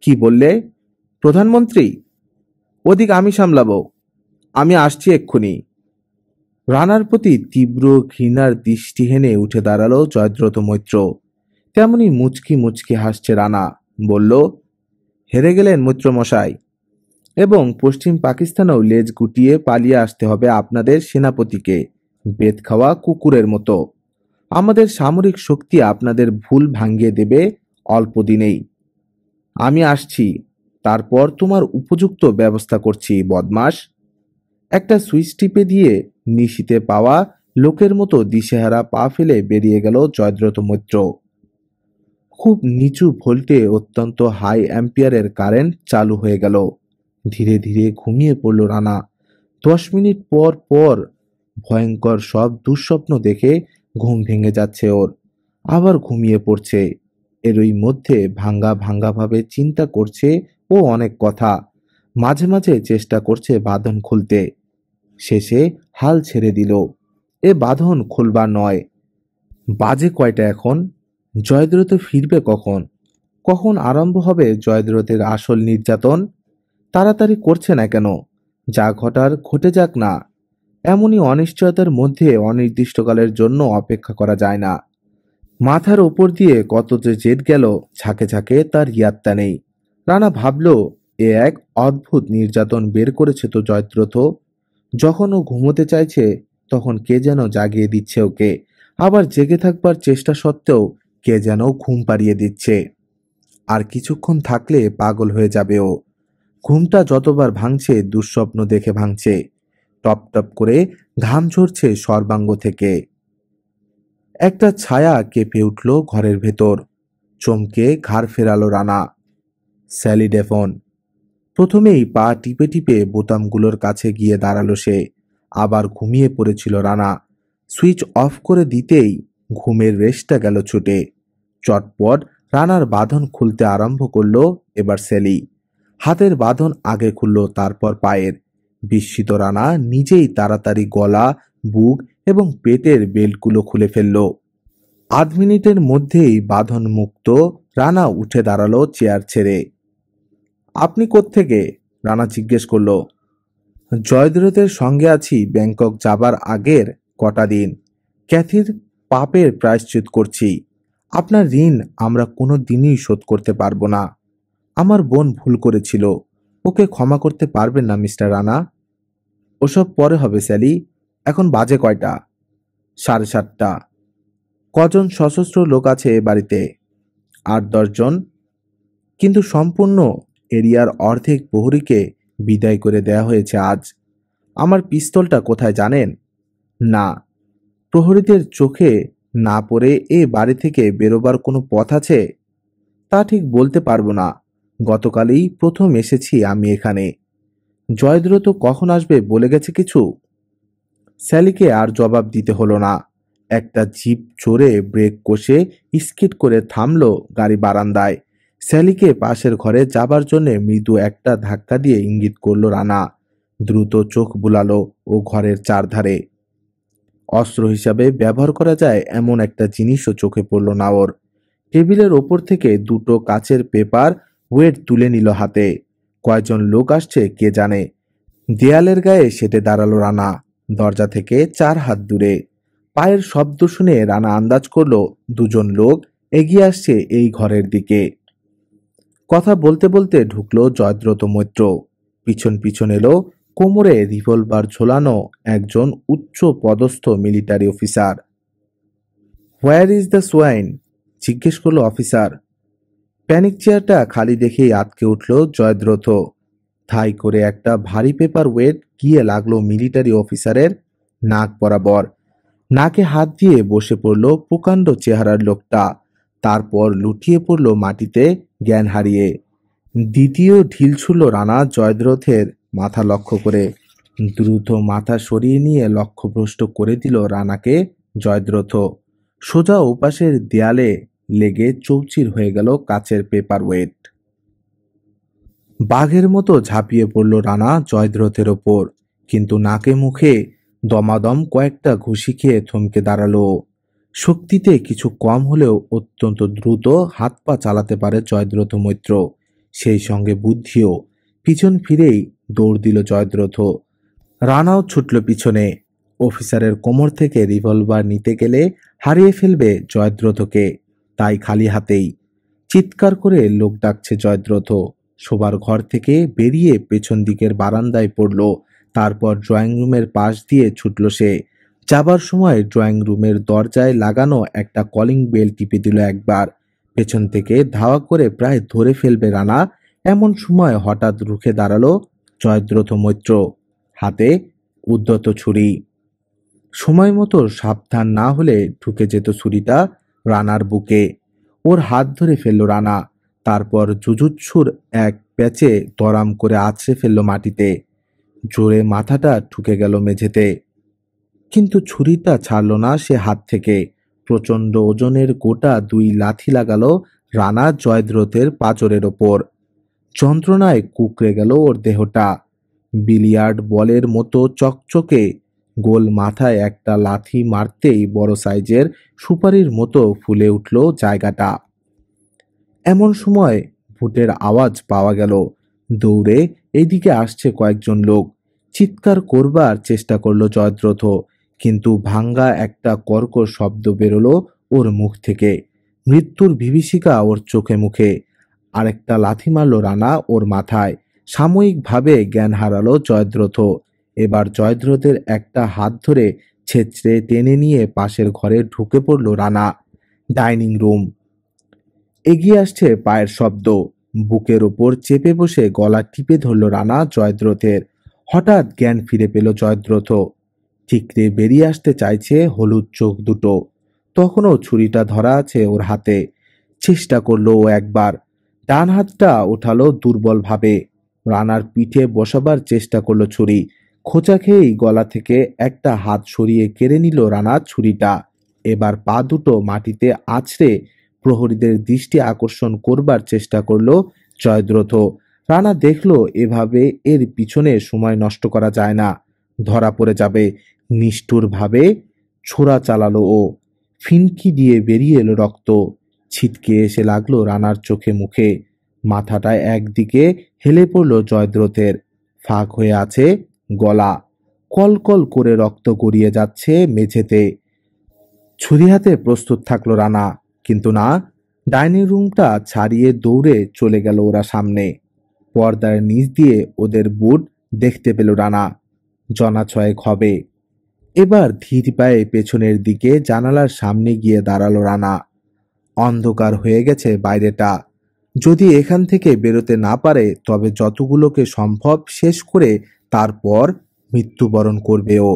কি বললে? প্রধানমন্ত্রী? ওদিক আমি সামলাবো, আমি আসছি এক্ষুনি। রানার প্রতি তীব্র ঘৃণার দৃষ্টি হেনে উঠে দাঁড়ালো জয়দ্রথ মৈত্র। তেমনি মুচকি মুচকি হাসছে রানা। বলল, হেরে গেলেন মৈত্র মশাই, এবং পশ্চিম পাকিস্তানেও লেজ গুটিয়ে পালিয়ে আসতে হবে আপনাদের সেনাপতিকে, বেত খাওয়া কুকুরের মতো। আমাদের সামরিক শক্তি আপনাদের ভুল ভাঙিয়ে দেবে অল্প দিনেই। আমি আসছি, তারপর তোমার উপযুক্ত ব্যবস্থা করছি বদমাস। একটা সুইচ টিপে দিয়ে নিশীতে পাওয়া লোকের মতো দিশেহারা পা ফেলে বেরিয়ে গেল জয়দ্রথ মৈত্র। খুব নিচু ভোল্টে অত্যন্ত হাই অ্যাম্পিয়ারের কারেন্ট চালু হয়ে গেল। ধীরে ধীরে ঘুমিয়ে পড়ল রানা। 10 মিনিট পর পর ভয়ঙ্কর সব দুঃস্বপ্ন দেখে ঘুম ভেঙে যাচ্ছে ওর, আবার ঘুমিয়ে পড়ছে। এরই মধ্যে ভাঙ্গা ভাঙ্গা ভাবে চিন্তা করছে ও অনেক কথা। মাঝে মাঝে চেষ্টা করছে বাঁধন খুলতে। শেষে হাল ছেড়ে দিল, এ বাঁধন খুলবার নয়। বাজে কয়টা এখন? জয়দ্রথ ফিরবে কখন? কখন আরম্ভ হবে জয়দ্রথের আসল নির্যাতন? তাড়াতাড়ি করছে না কেন? যা ঘটার ঘটে যাক না। এমনই অনিশ্চয়তার মধ্যে অনির্দিষ্টকালের জন্য অপেক্ষা করা যায় না। মাথার ওপর দিয়ে কত যে জেট গেল ঝাঁকে ঝাঁকে তার ইয়াত্তা নেই। রানা ভাবল, এ এক অদ্ভুত নির্যাতন বের করেছে তো জয়দ্রথ। যখন ও ঘুমোতে চাইছে তখন কে যেন জাগিয়ে দিচ্ছে ওকে, আবার জেগে থাকবার চেষ্টা সত্ত্বেও কে যেন ঘুম পাড়িয়ে দিচ্ছে। আর কিছুক্ষণ থাকলে পাগল হয়ে যাবে ও। ঘুমটা যতবার ভাঙছে দুঃস্বপ্ন দেখে ভাঙছে। টপ টপ করে ঘাম ঝরছে সর্বাঙ্গ থেকে। একটা ছায়া কেঁপে উঠল ঘরের ভেতর। চমকে ঘাড় ফেরালো রানা। Sally Devon. প্রথমেই পা টিপে টিপে বোতামগুলোর কাছে গিয়ে দাঁড়ালো সে। আবার ঘুমিয়ে পড়েছিল রানা। সুইচ অফ করে দিতেই ঘুমের রেশটা গেল ছুটে। চটপট রানার বাঁধন খুলতে আরম্ভ করলো এবার স্যালি। হাতের বাঁধন আগে খুলল, তারপর পায়ের। বিস্মিত রানা নিজেই তাড়াতাড়ি গলা, বুক এবং পেটের বেল্টগুলো খুলে ফেলল। আধ মিনিটের মধ্যেই বাঁধন মুক্ত। রানা উঠে দাঁড়ালো চেয়ার ছেড়ে। আপনি কোত্থেকে? রানা জিজ্ঞেস করল। জয়দ্রথের সঙ্গে আছি ব্যাংকক যাবার আগের কটা দিন। ক্যাথির পাপের প্রায়শ্চিত করছি। আপনার ঋণ আমরা কোনো দিনই শোধ করতে পারবো না। আমার বোন ভুল করেছিল, ওকে ক্ষমা করতে পারবেন না মিস্টার রানা? ওসব পরে হবে স্যালি, এখন বাজে কয়টা? 7:30। কজন সশস্ত্র লোক আছে এ বাড়িতে? 8-10 জন। কিন্তু সম্পূর্ণ এরিয়ার অর্ধেক প্রহরীকে বিদায় করে দেয়া হয়েছে আজ। আমার পিস্তলটা কোথায় জানেন? না। প্রহরীদের চোখে না পড়ে এ বাড়ি থেকে বেরোবার কোনো পথ আছে? তা ঠিক বলতে পারবো না। গতকালই প্রথম এসেছি আমি এখানে। জয়দ্রথ কখন আসবে বলে গেছে কিছু? স্যালিকে আর জবাব দিতে হলো না। একটা জিপ চড়ে ব্রেক কষে স্কিড করে থামলো গাড়ি বারান্দায়। স্যালিকে পাশের ঘরে যাবার জন্য মৃদু একটা ধাক্কা দিয়ে ইঙ্গিত করলো রানা। দ্রুত চোখ বুলালো ও ঘরের চারধারে। অস্ত্র হিসাবে ব্যবহার করা যায় এমন একটা জিনিসও চোখে পড়ল না ওর। টেবিলের ওপর থেকে দুটো কাচের পেপার ওয়েট তুলে নিল হাতে। কয়জন লোক আসছে কে জানে। দেয়ালের গায়ে সেটে দাঁড়ালো রানা, দরজা থেকে 4 হাত দূরে। পায়ের শব্দ শুনে রানা আন্দাজ করলো দুজন লোক এগিয়ে আসছে এই ঘরের দিকে। কথা বলতে বলতে ঢুকলো জয়দ্রথ মৈত্র। পিছন পিছন এলো কোমরে রিভলভার ঝোলানো একজন উচ্চ পদস্থ military officer. Where is the swine? জিজ্ঞেস করলো অফিসার। প্যানিক চেয়ারটা খালি দেখেই আটকে উঠল জয়দ্রথ। ধাই করে একটা ভারী পেপার ওয়েট গিয়ে লাগলো মিলিটারি অফিসারের নাক বরাবর। নাকে হাত দিয়ে বসে পড়ল প্রকাণ্ড চেহারার লোকটা। তারপর লুটিয়ে পড়ল মাটিতে জ্ঞান হারিয়ে। দ্বিতীয় ঢিল ছুড়ল রানা জয়দ্রথের মাথা লক্ষ্য করে। দ্রুত মাথা সরিয়ে নিয়ে লক্ষ্যভ্রষ্ট করে দিল রানাকে জয়দ্রথ। সোজা ওপাশের দেয়ালে লেগে চৌচির হয়ে গেল কাচের পেপার ওয়েট। বাঘের মতো ঝাঁপিয়ে পড়ল রানা জয়দ্রথের ওপর, কিন্তু নাকে মুখে দমাদম কয়েকটা ঘুষি খেয়ে থমকে দাঁড়ালো। শক্তিতে কিছু কম হলেও অত্যন্ত দ্রুত হাত পা চালাতে পারে জয়দ্রথ মৈত্র, সেই সঙ্গে বুদ্ধিও। পিছন ফিরেই দৌড় দিল জয়দ্রথ। রানাও ছুটল পিছনে। অফিসারের কোমর থেকে রিভলভার নিতে গেলে হারিয়ে ফেলবে জয়দ্রথকে, তাই খালি হাতেই। চিৎকার করে লোক ডাকছে জয়দ্রথ। শোবার ঘর থেকে বেরিয়ে পেছন দিকের বারান্দায় পড়ল। তারপর ড্রয়িং রুমের পাশ দিয়ে ছুটল সে। যাবার সময় ড্রয়িং রুমের দরজায় লাগানো একটা কলিং বেল টিপে দিল একবার। পেছন থেকে ধাওয়া করে প্রায় ধরে ফেলবে রানা, এমন সময় হঠাৎ রুখে দাঁড়ালো জয়দ্রথ মৈত্র, হাতে উদ্ধত ছুরি। সময় মতো সাবধান না হলে ঢুকে যেত ছুরিটা রানার বুকে। ওর হাত ধরে ফেলল রানা, তারপর জুজুৎসুর এক প্যাচে দরাম করে আছড়ে ফেলল মাটিতে। জোরে মাথাটা ঠুকে গেল মেঝেতে, কিন্তু ছুরিটা ছাড়ল না সে হাত থেকে। প্রচণ্ড ওজনের গোটা দুই লাথি লাগালো রানা জয়দ্রথের পাঁজরের ওপর। যন্ত্রণায় কুঁকড়ে গেল ওর দেহটা। বিলিয়ার্ড বলের মতো চকচকে গোল মাথায় একটা লাথি মারতেই বড় সাইজের সুপারির মতো ফুলে উঠল জায়গাটা। এমন সময় ভূতের আওয়াজ পাওয়া গেল। দৌড়ে এইদিকে আসছে কয়েকজন লোক। চিৎকার করবার চেষ্টা করলো জয়দ্রথ, কিন্তু ভাঙ্গা একটা কর্কশ শব্দ বেরোলো ওর মুখ থেকে। মৃত্যুর বিভীষিকা ওর চোখে মুখে। আরেকটা লাথি মারল রানা ওর মাথায়। সাময়িকভাবে জ্ঞান হারালো জয়দ্রথ। এবার জয়দ্রথের একটা হাত ধরে ছেঁচড়ে টেনে নিয়ে পাশের ঘরে ঢুকে পড়ল রানা। Dining room. এগিয়ে আসছে পায়ের শব্দ। বুকের ওপর চেপে বসে গলা টিপে ধরল রানা জয়দ্রথের। হঠাৎ জ্ঞান ফিরে পেল জয়দ্রথ। ঠিকরে বেরিয়ে আসতে চাইছে হলুদ চোখ দুটো। তখনও ছুরিটা ধরা আছে ওর হাতে। চেষ্টা করলো ও একবার। ডান হাতটা ওঠালো দুর্বলভাবে। রানার পিঠে বসাবার চেষ্টা করলো ছুরি। খোঁচা খেয়েই গলা থেকে একটা হাত সরিয়ে কেড়ে নিল রানা ছুরিটা। এবার পা দুটো মাটিতে আছড়ে প্রহরীদের দৃষ্টি আকর্ষণ করবার চেষ্টা করলো জয়দ্রথ। রানা দেখলো এভাবে এর পিছনে সময় নষ্ট করা যায় না, ধরা পড়ে যাবে। নিষ্ঠুরভাবে ছোড়া চালালো ও। ফিনকি দিয়ে বেরিয়ে এলো রক্ত। ছিটকে এসে লাগলো রানার চোখে মুখে। মাথাটা একদিকে হেলে পড়ল জয়দ্রথের। ফাঁক হয়ে আছে গলা। কলকল করে রক্ত গড়িয়ে যাচ্ছে মেঝেতে। ছুরি হাতে প্রস্তুত থাকলো রানা, কিন্তু না। ডাইনিং রুমটা ছাড়িয়ে দৌড়ে চলে গেল ওরা সামনে। পর্দার নিচ দিয়ে ওদের বুট দেখতে পেল রানা। জনা ছয়েক হবে। এবার ধীর পায়ে পেছনের দিকে জানালার সামনে গিয়ে দাঁড়ালো রানা। অন্ধকার হয়ে গেছে বাইরেটা। যদি এখান থেকে বেরোতে না পারে তবে যতগুলোকে সম্ভব শেষ করে তারপর মৃত্যুবরণ করবে ও।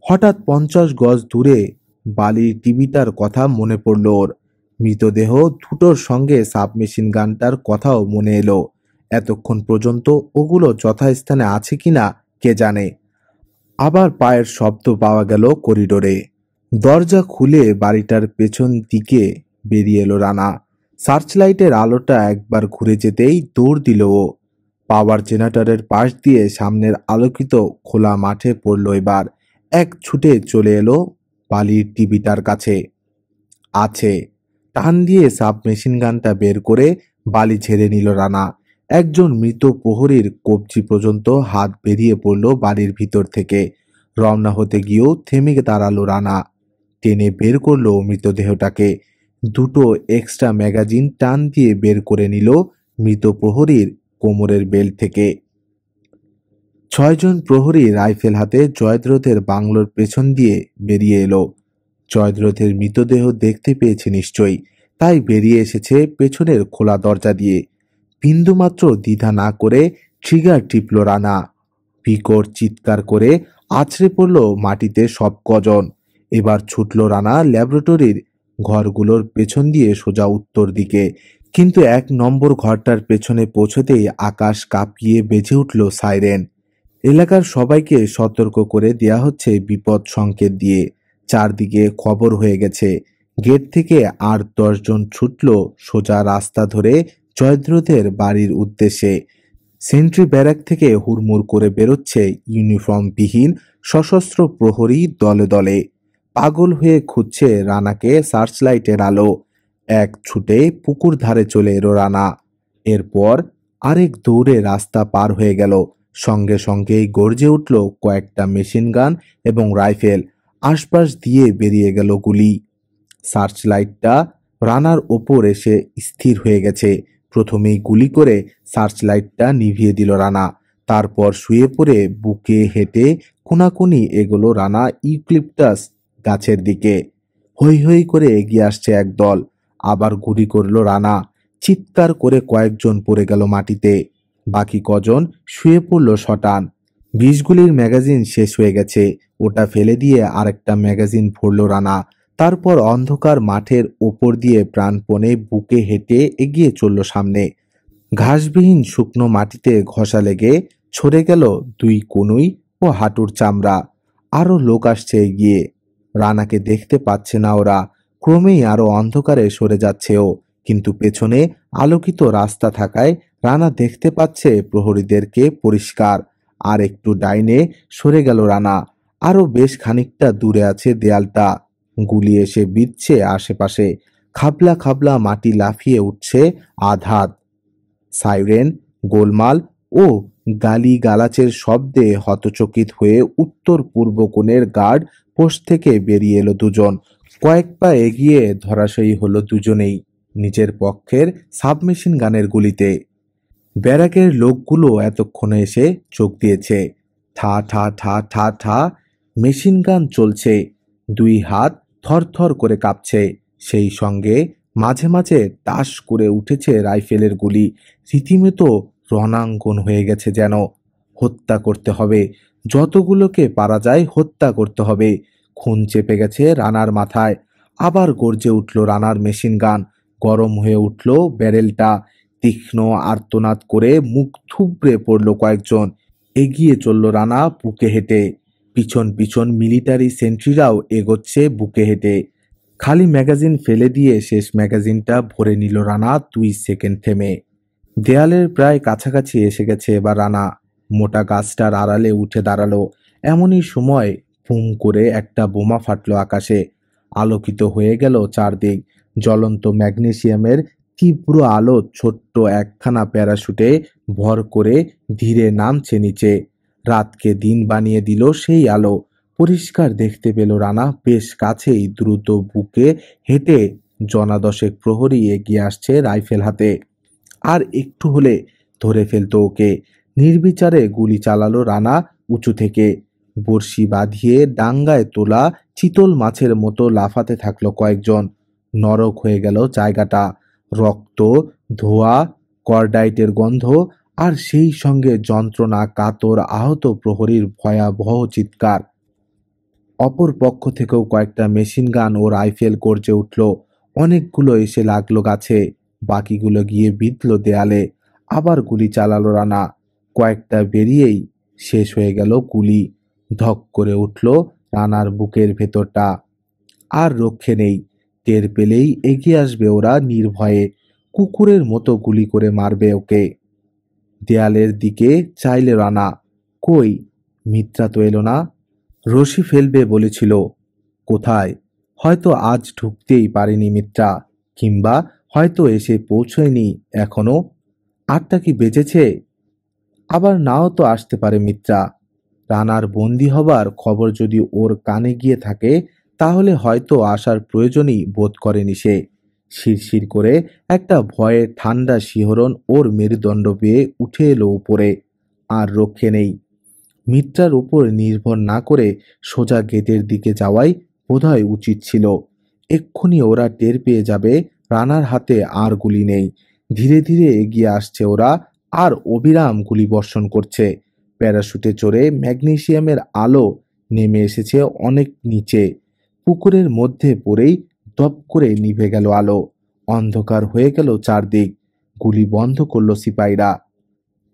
হঠাৎ 50 গজ দূরে বালির টিভিটার কথা মনে পড়ল ওর। মৃতদেহ দুটোর সঙ্গে সাবমেশিন গানটার কথাও মনে এলো। এতক্ষণ পর্যন্ত ওগুলো যথাস্থানে আছে কিনা কে জানে। আবার পায়ের শব্দ পাওয়া গেল করিডোরে। দরজা খুলে বাড়িটার পেছন দিকে বেরিয়ে এলো রানা। সার্চলাইটের আলোটা একবার ঘুরে যেতেই দৌড় দিল ও। পাওয়ার জেনারেটরের পাশ দিয়ে সামনের আলোকিত খোলা মাঠে পড়ল এবার। এক ছুটে চলে এলো বালির টিভিটার কাছে। আছে। টান দিয়ে সাবমেশিন গানটা বের করে বালি ছেড়ে নিল রানা। একজন মৃত প্রহরীর কবজি পর্যন্ত হাত বেরিয়ে পড়ল বাড়ির ভিতর থেকে। রওনা হতে গিয়েও থেমে দাঁড়ালো রানা। টেনে বের করলো মৃতদেহটাকে। দুটো এক্সট্রা ম্যাগাজিন টান দিয়ে বের করে নিল মৃত প্রহরীর কোমরের বেল্ট থেকে। 6 জন প্রহরী রাইফেল হাতে জয়দ্রথের বাংলোর পেছন দিয়ে বেরিয়ে এলো। জয়দ্রথের মৃতদেহ দেখতে পেয়েছে নিশ্চয়ই, তাই বেরিয়ে এসেছে পেছনের খোলা দরজা দিয়ে। বিন্দুমাত্র দ্বিধা না করে ট্রিগার টিপল রানা। বিকট চিৎকার করে আছড়ে পড়ল মাটিতে সব কজন। এবার ছুটল রানা ল্যাবরেটরির ঘরগুলোর পেছন দিয়ে সোজা উত্তর দিকে। কিন্তু 1 নম্বর ঘরটার পেছনে পৌঁছতেই আকাশ কাঁপিয়ে বেজে উঠল সাইরেন। এলাকার সবাইকে সতর্ক করে দেয়া হচ্ছে বিপদ সংকেত দিয়ে। চারদিকে খবর হয়ে গেছে। গেট থেকে আর 10 জন ছুটল সোজা রাস্তা ধরে জয়দ্রথের বাড়ির উদ্দেশ্যে। সেন্ট্রি ব্যারাক থেকে হুড়মুড় করে বেরোচ্ছে ইউনিফর্মবিহীন সশস্ত্র প্রহরী দলে দলে। পাগল হয়ে খুঁজছে রানাকে সার্চলাইটের আলো। এক ছুটে পুকুর ধারে চলে এলো রানা। এরপর আরেক দৌড়ে রাস্তা পার হয়ে গেল। সঙ্গে সঙ্গেই গর্জে উঠল কয়েকটা মেশিন গান এবং রাইফেল। আশপাশ দিয়ে বেরিয়ে গেল গুলি। সার্চলাইটটা রানার ওপর এসে স্থির হয়ে গেছে। প্রথমেই গুলি করে সার্চলাইটটা নিভিয়ে দিল রানা। তারপর শুয়ে পড়ে বুকে হেঁটে কোনাকুনি এগোলো রানা ইউক্লিপটাস গাছের দিকে। হৈ হৈ করে এগিয়ে আসছে একদল। আবার গুলি করল রানা। চিৎকার করে কয়েকজন পড়ে গেল মাটিতে। বাকি কজন শুয়ে পড়ল শটান। 20 গুলির ম্যাগাজিন শেষ হয়ে গেছে। ওটা ফেলে দিয়ে আরেকটা ম্যাগাজিন ভরল রানা। তারপর অন্ধকার মাঠের ওপর দিয়ে প্রাণপণে বুকে হেঁটে এগিয়ে চলল সামনে। ঘাসবিহীন শুকনো মাটিতে ঘষা লেগে ছড়ে গেল 2 কনুই ও হাঁটুর চামড়া। আরো লোক আসছে এগিয়ে। রানাকে দেখতে পাচ্ছে না ওরা। ক্রমেই আরো অন্ধকারে সরে যাচ্ছে ও। কিন্তু পেছনে আলোকিত রাস্তা থাকায় রানা দেখতে পাচ্ছে প্রহরীদেরকে পরিষ্কার। আর একটু ডাইনে সরে গেল রানা। আরো বেশ খানিকটা দূরে আছে দেয়ালটা। গুলি এসে বিঁধছে আশেপাশে। খাবলা খাবলা মাটি লাফিয়ে উঠছে আধাত। সাইরেন, গোলমাল ও গালিগালাচের শব্দে হতচকিত হয়ে উত্তর পূর্ব কোণের গার্ড পোস্ট থেকে বেরিয়ে এলো 2 জন। কয়েক পা এগিয়ে ধরাশয়ী হলো দুজনেই নিজের পক্ষের সাবমেশিন গানের গুলিতে। ব্যারাকের লোকগুলো এতক্ষণে এসে চোখ দিয়েছে। ঠা ঠা ঠা ঠা ঠা মেশিন গান চলছে। 2 হাত থরথর করে কাঁপছে। সেই সঙ্গে মাঝে মাঝে টাস করে উঠেছে রাইফেলের গুলি। রীতিমতো রণাঙ্গন হয়ে গেছে যেন। হত্যা করতে হবে, যতগুলোকে পারা যায় হত্যা করতে হবে। খুন চেপে গেছে রানার মাথায়। আবার গর্জে উঠল রানার মেশিন গান। গরম হয়ে উঠল ব্যারেলটা। তীক্ষ্ণ আর্তনাদ করে মুখ থুবড়ে পড়ল কয়েকজন। এগিয়ে চলল রানা বুকে হেঁটে। পিছন পিছন মিলিটারি সেন্ট্রিরাও এগোচ্ছে বুকে হেঁটে। খালি ম্যাগাজিন ফেলে দিয়ে শেষ ম্যাগাজিনটা ভরে নিল রানা 2 সেকেন্ড থেমে। দেয়ালের প্রায় কাছাকাছি এসে গেছে এবার রানা। মোটা গাছটার আড়ালে উঠে দাঁড়ালো। এমনই সময় বুম করে একটা বোমা ফাটলো আকাশে। আলোকিত হয়ে গেল চারদিক। জ্বলন্ত ম্যাগনেসিয়ামের তীব্র আলো ছোট্ট একখানা প্যারাশুটে ভর করে ধীরে নামছে নিচে। রাতকে দিন বানিয়ে দিল সেই আলো। পরিষ্কার দেখতে পেল রানা বেশ কাছেই দ্রুত বুকে হেঁটে জনা 10 প্রহরী এগিয়ে আসছে রাইফেল হাতে। আর একটু হলে ধরে ফেলতো ওকে। নির্বিচারে গুলি চালালো রানা উঁচু থেকে। বড়শি বাঁধিয়ে ডাঙ্গায় তোলা চিতল মাছের মতো লাফাতে থাকলো কয়েকজন। নরক হয়ে গেল জায়গাটা। রক্ত, ধোঁয়া, কর্ডাইটের গন্ধ আর সেই সঙ্গে যন্ত্রণা কাতর আহত প্রহরীর ভয়াবহ চিৎকার। অপর পক্ষ থেকেও কয়েকটা মেশিন গান ও রাইফেল গর্জে উঠল। অনেকগুলো এসে লাগলো গাছে। বাকিগুলো গিয়ে বিঁধল দেয়ালে। আবার গুলি চালালো রানা। কয়েকটা বেরিয়েই শেষ হয়ে গেল গুলি। ধক করে উঠল রানার বুকের ভেতরটা। আর রক্ষে নেই। টের পেলেই এগিয়ে আসবে ওরা নির্ভয়ে। কুকুরের মতো গুলি করে মারবে ওকে। দেয়ালের দিকে চাইলে রানা। কই, মিত্রা তো এলো না। রশি ফেলবে বলেছিল। কোথায়? হয়তো আজ ঢুকতেই পারেনি মিত্রা, কিংবা হয়তো এসে পৌঁছয়নি এখনো। 8টা কি বেজেছে? আবার নাও তো আসতে পারে মিত্রা। রানার বন্দি হবার খবর যদি ওর কানে গিয়ে থাকে, তাহলে হয়তো আসার প্রয়োজনই বোধ করেনি সে। শিরশির করে একটা ভয়ের ঠান্ডা শিহরণ ওর মেরুদণ্ড বেয়ে উঠে এলো উপরে। আর রক্ষে নেই। মিত্রার উপর নির্ভর না করে সোজা গেটের দিকে যাওয়াই বোধহয় উচিত ছিল। এক্ষুনি ওরা টের পেয়ে যাবে রানার হাতে আর গুলি নেই। ধীরে ধীরে এগিয়ে আসছে ওরা, আর অবিরাম গুলি বর্ষণ করছে। প্যারাশুটে চড়ে ম্যাগনেসিয়ামের আলো নেমে এসেছে অনেক নিচে। পুকুরের মধ্যে পড়েই দপ করে নিভে গেল আলো। অন্ধকার হয়ে গেল চারদিক। গুলি বন্ধ করলো সিপাহীরা।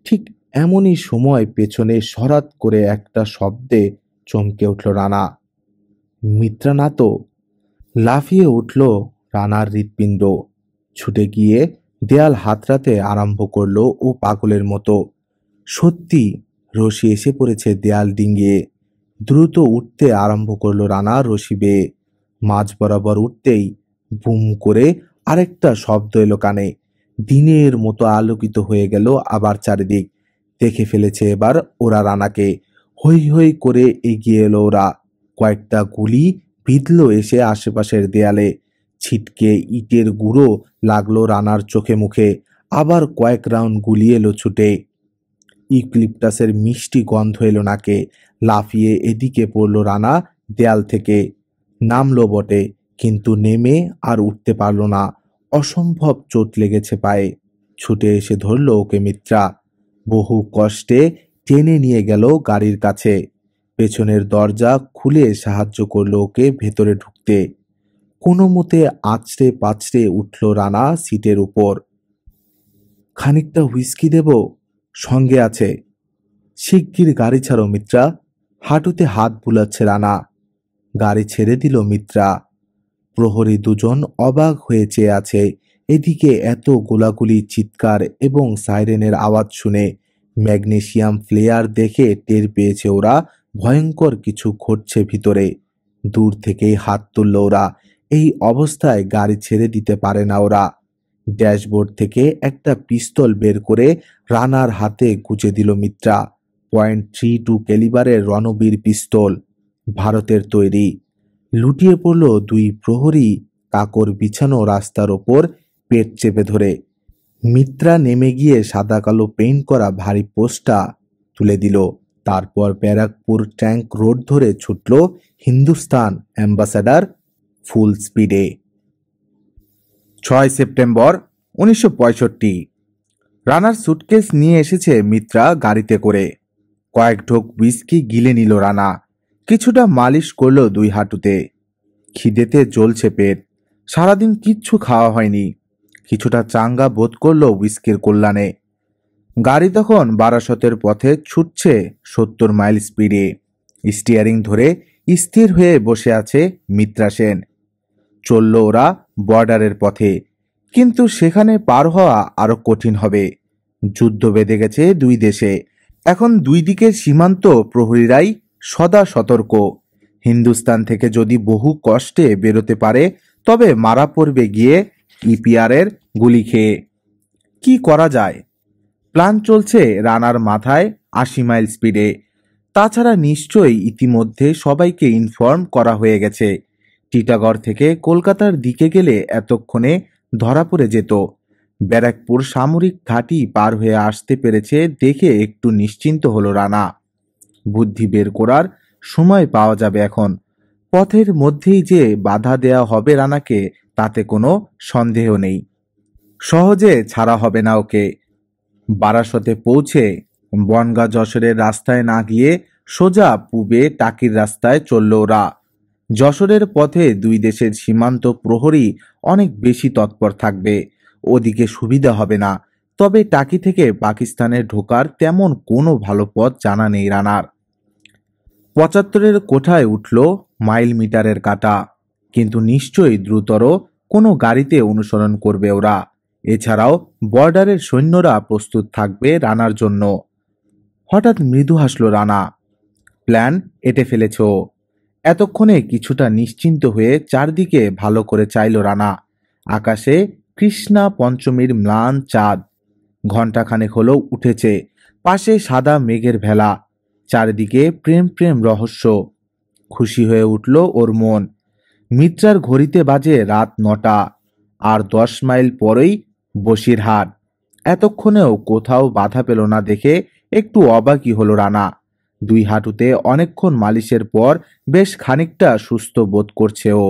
ঠিক এমনই সময় পেছনে সরাত করে একটা শব্দে চমকে উঠল রানা। মিত্রা না তো! লাফিয়ে উঠল রানার হৃৎপিণ্ড। ছুটে গিয়ে দেয়াল হাতড়াতে আরম্ভ করলো ও পাগলের মতো। সত্যি রশি এসে পড়েছে দেয়াল ডিঙিয়ে। দ্রুত উঠতে আরম্ভ করলো রানা রশি বেয়ে। মাঝ বরাবর উঠতেই বুম করে আরেকটা শব্দ এলো কানে। দিনের মতো আলোকিত হয়ে গেল আবার চারিদিক। দেখে ফেলেছে এবার ওরা রানাকে। হৈ হৈ করে এগিয়ে এলো ওরা। কয়েকটা গুলি বিঁধল এসে আশেপাশের দেয়ালে। ছিটকে ইটের গুঁড়ো লাগলো রানার চোখে মুখে। আবার কয়েক রাউন্ড গুলি এলো ছুটে। ইউক্লিপটাসের মিষ্টি গন্ধ এলো নাকে। লাফিয়ে এদিকে পড়লো রানা দেয়াল থেকে। নামলো বটে, কিন্তু নেমে আর উঠতে পারল না। অসম্ভব চোট লেগেছে পায়ে। ছুটে এসে ধরল ওকে মিত্রা। বহু কষ্টে টেনে নিয়ে গেল গাড়ির কাছে। পেছনের দরজা খুলে সাহায্য করলো ওকে ভেতরে ঢুকতে। কোনো মতে আছড়ে পাছড়ে উঠল রানা সিটের উপর। খানিকটা হুইস্কি দেব? সঙ্গে আছে। শিগগির গাড়ি ছাড়ো মিত্রা। হাঁটুতে হাত বুলাচ্ছে রানা। গাড়ি ছেড়ে দিল মিত্রা। প্রহরী দুজন অবাক হয়ে চেয়ে আছে। এদিকে এত গোলাগুলি, চিৎকার এবং সাইরেনের আওয়াজ শুনে ম্যাগনেসিয়াম ফ্লেয়ার দেখে টের পেয়েছে ওরা ভয়ঙ্কর কিছু ঘটছে ভিতরে। দূর থেকেই হাত তুলল ওরা। এই অবস্থায় গাড়ি ছেড়ে দিতে পারে না ওরা। ড্যাশবোর্ড থেকে একটা পিস্তল বের করে রানার হাতে গুজে দিল মিত্রা। .32 ক্যালিবারের রণবীর পিস্তল, ভারতের তৈরি। লুটিয়ে পড়ল দুই প্রহরী কাকর বিছানো রাস্তার ওপর পেট চেপে ধরে। মিত্রা নেমে গিয়ে সাদা কালো পেইন্ট করা ভারী পোস্টটা তুলে দিল। তারপর ব্যারাকপুর ট্যাঙ্ক রোড ধরে ছুটল হিন্দুস্তান অ্যাম্বাসাডার ফুল স্পিডে। 6 সেপ্টেম্বর 1965। রানার সুটকেস নিয়ে এসেছে মিত্রা গাড়িতে করে। কয়েক ঢোক হুইস্কি গিলে নিল রানা। কিছুটা মালিশ করলো দুই হাঁটুতে। খিদেতে জ্বলছে পেট। সারাদিন কিচ্ছু খাওয়া হয়নি। কিছুটা চাঙ্গা বোধ করলো হুইস্কির কল্যাণে। গাড়ি তখন বারাসতের পথে ছুটছে 70 মাইল স্পিডে। স্টিয়ারিং ধরে স্থির হয়ে বসে আছে মিত্রা সেন। চলল ওরা বর্ডারের পথে, কিন্তু সেখানে পার হওয়া আরো কঠিন হবে। যুদ্ধ বেঁধে গেছে দুই দেশে। এখন দুই দিকের সীমান্ত প্রহরীরাই সদা সতর্ক। হিন্দুস্তান থেকে যদি বহু কষ্টে বেরোতে পারে, তবে মারা পড়বে গিয়ে ইপিআরের গুলি খেয়ে। কি করা যায়? প্ল্যান চলছে রানার মাথায় 80 মাইল স্পিডে। তাছাড়া নিশ্চয়ই ইতিমধ্যে সবাইকে ইনফর্ম করা হয়ে গেছে। টিটাগড় থেকে কলকাতার দিকে গেলে এতক্ষণে ধরা পড়ে যেত। ব্যারাকপুর সামরিক ঘাঁটি পার হয়ে আসতে পেরেছে দেখে একটু নিশ্চিন্ত হলো রানা। বুদ্ধি বের করার সময় পাওয়া যাবে এখন। পথের মধ্যেই যে বাধা দেয়া হবে রানাকে, তাতে কোনো সন্দেহ নেই। সহজে ছাড়া হবে না ওকে। বারাসতে পৌঁছে বনগাঁ যশোরের রাস্তায় না গিয়ে সোজা পূবে টাকির রাস্তায় চলল ওরা। যশোরের পথে দুই দেশের সীমান্ত প্রহরী অনেক বেশি তৎপর থাকবে। ওদিকে সুবিধা হবে না। তবে টাকি থেকে পাকিস্তানে ঢোকার তেমন কোনো ভালো পথ জানা নেই রানার। 75-এর কোঠায় উঠল মাইল মিটারের কাঁটা। কিন্তু নিশ্চয়ই দ্রুতর কোনো গাড়িতে অনুসরণ করবে ওরা। এছাড়াও বর্ডারের সৈন্যরা প্রস্তুত থাকবে রানার জন্য। হঠাৎ মৃদু হাসল রানা। প্ল্যান এঁটে ফেলেছ। এতক্ষণে কিছুটা নিশ্চিন্ত হয়ে চারদিকে ভালো করে চাইল রানা। আকাশে কৃষ্ণা পঞ্চমীর ম্লান চাঁদ ঘণ্টাখানেক হলো উঠেছে। পাশে সাদা মেঘের ভেলা। চারিদিকে প্রেম প্রেম রহস্য। খুশি হয়ে উঠল ওর মন। মিত্রার ঘড়িতে বাজে রাত 9টা, আর 10 মাইল পরেই বসিরহাট। এতক্ষণেও কোথাও বাধা পেল না দেখে একটু অবাকই হলো রানা। 2 হাঁটুতে অনেকক্ষণ মালিশের পর বেশ খানিকটা সুস্থ বোধ করছে ও।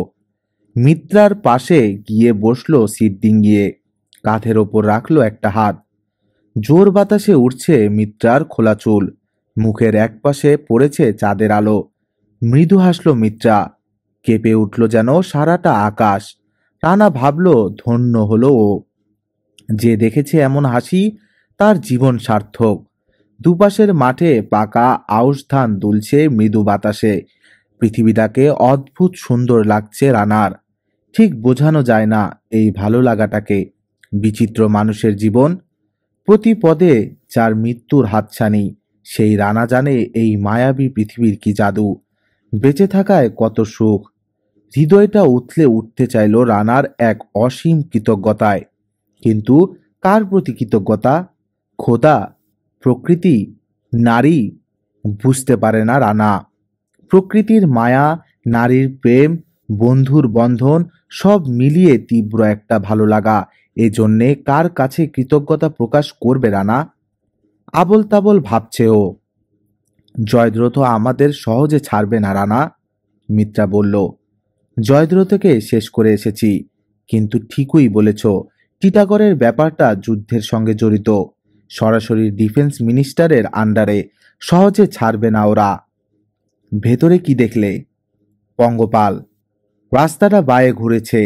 মিত্রার পাশে গিয়ে বসলো সিট ডিঙ্গিয়ে, কাঁধের ওপর রাখলো একটা হাত। জোর বাতাসে উঠছে মিত্রার খোলা চুল, মুখের একপাশে পড়েছে চাঁদের আলো। মৃদু হাসলো মিত্রা, কেঁপে উঠল যেন সারাটা আকাশ। রানা ভাবল ধন্য হলো ও, যে দেখেছে এমন হাসি তার জীবন সার্থক। দুপাশের মাঠে পাকা আউশ ধান দুলছে মৃদু বাতাসে। পৃথিবীটাকে অদ্ভুত সুন্দর লাগছে রানার। ঠিক বোঝানো যায় না এই ভালো লাগাটাকে। বিচিত্র মানুষের জীবন, প্রতি পদে যার মৃত্যুর হাতছানি, সেই রানা জানে এই মায়াবী পৃথিবীর কি জাদু, বেঁচে থাকায় কত সুখ। হৃদয়টা উথলে উঠতে চাইল রানার এক অসীম কৃতজ্ঞতায়। কিন্তু কার প্রতি কৃতজ্ঞতা? খোদা, প্রকৃতি, নারী? বুঝতে পারে না রানা। প্রকৃতির মায়া, নারীর প্রেম, বন্ধুর বন্ধন, সব মিলিয়ে তীব্র একটা ভালো লাগা। এজন্যে কার কাছে কৃতজ্ঞতা প্রকাশ করবে রানা? আবল তাবল ভাবছে ও। জয়দ্রথ আমাদের সহজে ছাড়বে না রানা, মিত্রা বলল। জয়দ্রথকে শেষ করে এসেছি, কিন্তু ঠিকই বলেছ, টিটাগড়ের ব্যাপারটা যুদ্ধের সঙ্গে জড়িত। সরাসরি ডিফেন্স মিনিস্টারের আন্ডারে, সহজে ছাড়বে না ওরা। ভেতরে কি দেখলে? পঙ্গপাল। রাস্তাটা বায়ে ঘুরেছে,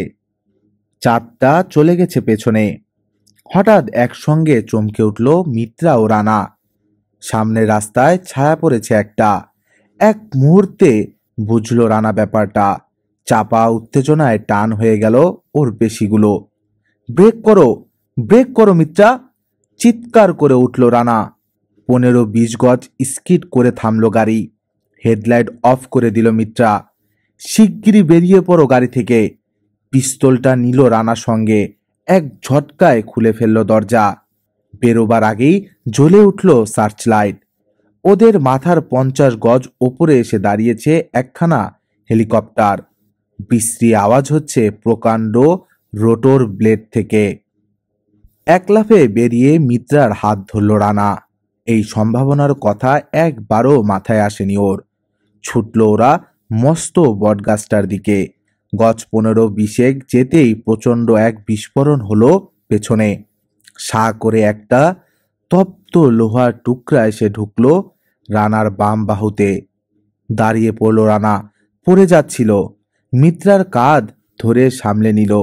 চাঁদটা চলে গেছে পেছনে। হঠাৎ একসঙ্গে চমকে উঠল মিত্রা ও রানা। সামনের রাস্তায় ছায়া পড়েছে একটা। এক মুহূর্তে বুঝল রানা ব্যাপারটা। চাপা উত্তেজনায় টান হয়ে গেল ওর পেশিগুলো। ব্রেক করো, ব্রেক করো মিত্রা, চিৎকার করে উঠল রানা। 15-20 গজ স্কিড করে থামলো গাড়ি। হেডলাইট অফ করে দিল মিত্রা। শিগগিরই বেরিয়ে পড়ো গাড়ি থেকে। পিস্তলটা নিল রানা সঙ্গে, এক ঝটকায় খুলে ফেলল দরজা। বেরোবার আগেই জ্বলে উঠল সার্চ লাইট। ওদের মাথার 50 গজ ওপরে এসে দাঁড়িয়েছে একখানা হেলিকপ্টার। বিশ্রী আওয়াজ হচ্ছে প্রকাণ্ড রোটর ব্লেড থেকে। এক লাফে বেরিয়ে মিত্রার হাত ধরল রানা। এই সম্ভাবনার কথা একবারও মাথায় আসেনি ওর। ছুটল ওরা মস্ত বটগাছটার দিকে। গজ 15-20 যেতেই প্রচণ্ড এক বিস্ফোরণ হলো পেছনে। সা করে একটা তপ্ত লোহার টুকরা এসে ঢুকল রানার বাম বাহুতে। দাঁড়িয়ে পড়ল রানা, পড়ে যাচ্ছিল। মিত্রার কাঁধ ধরে সামলে নিল।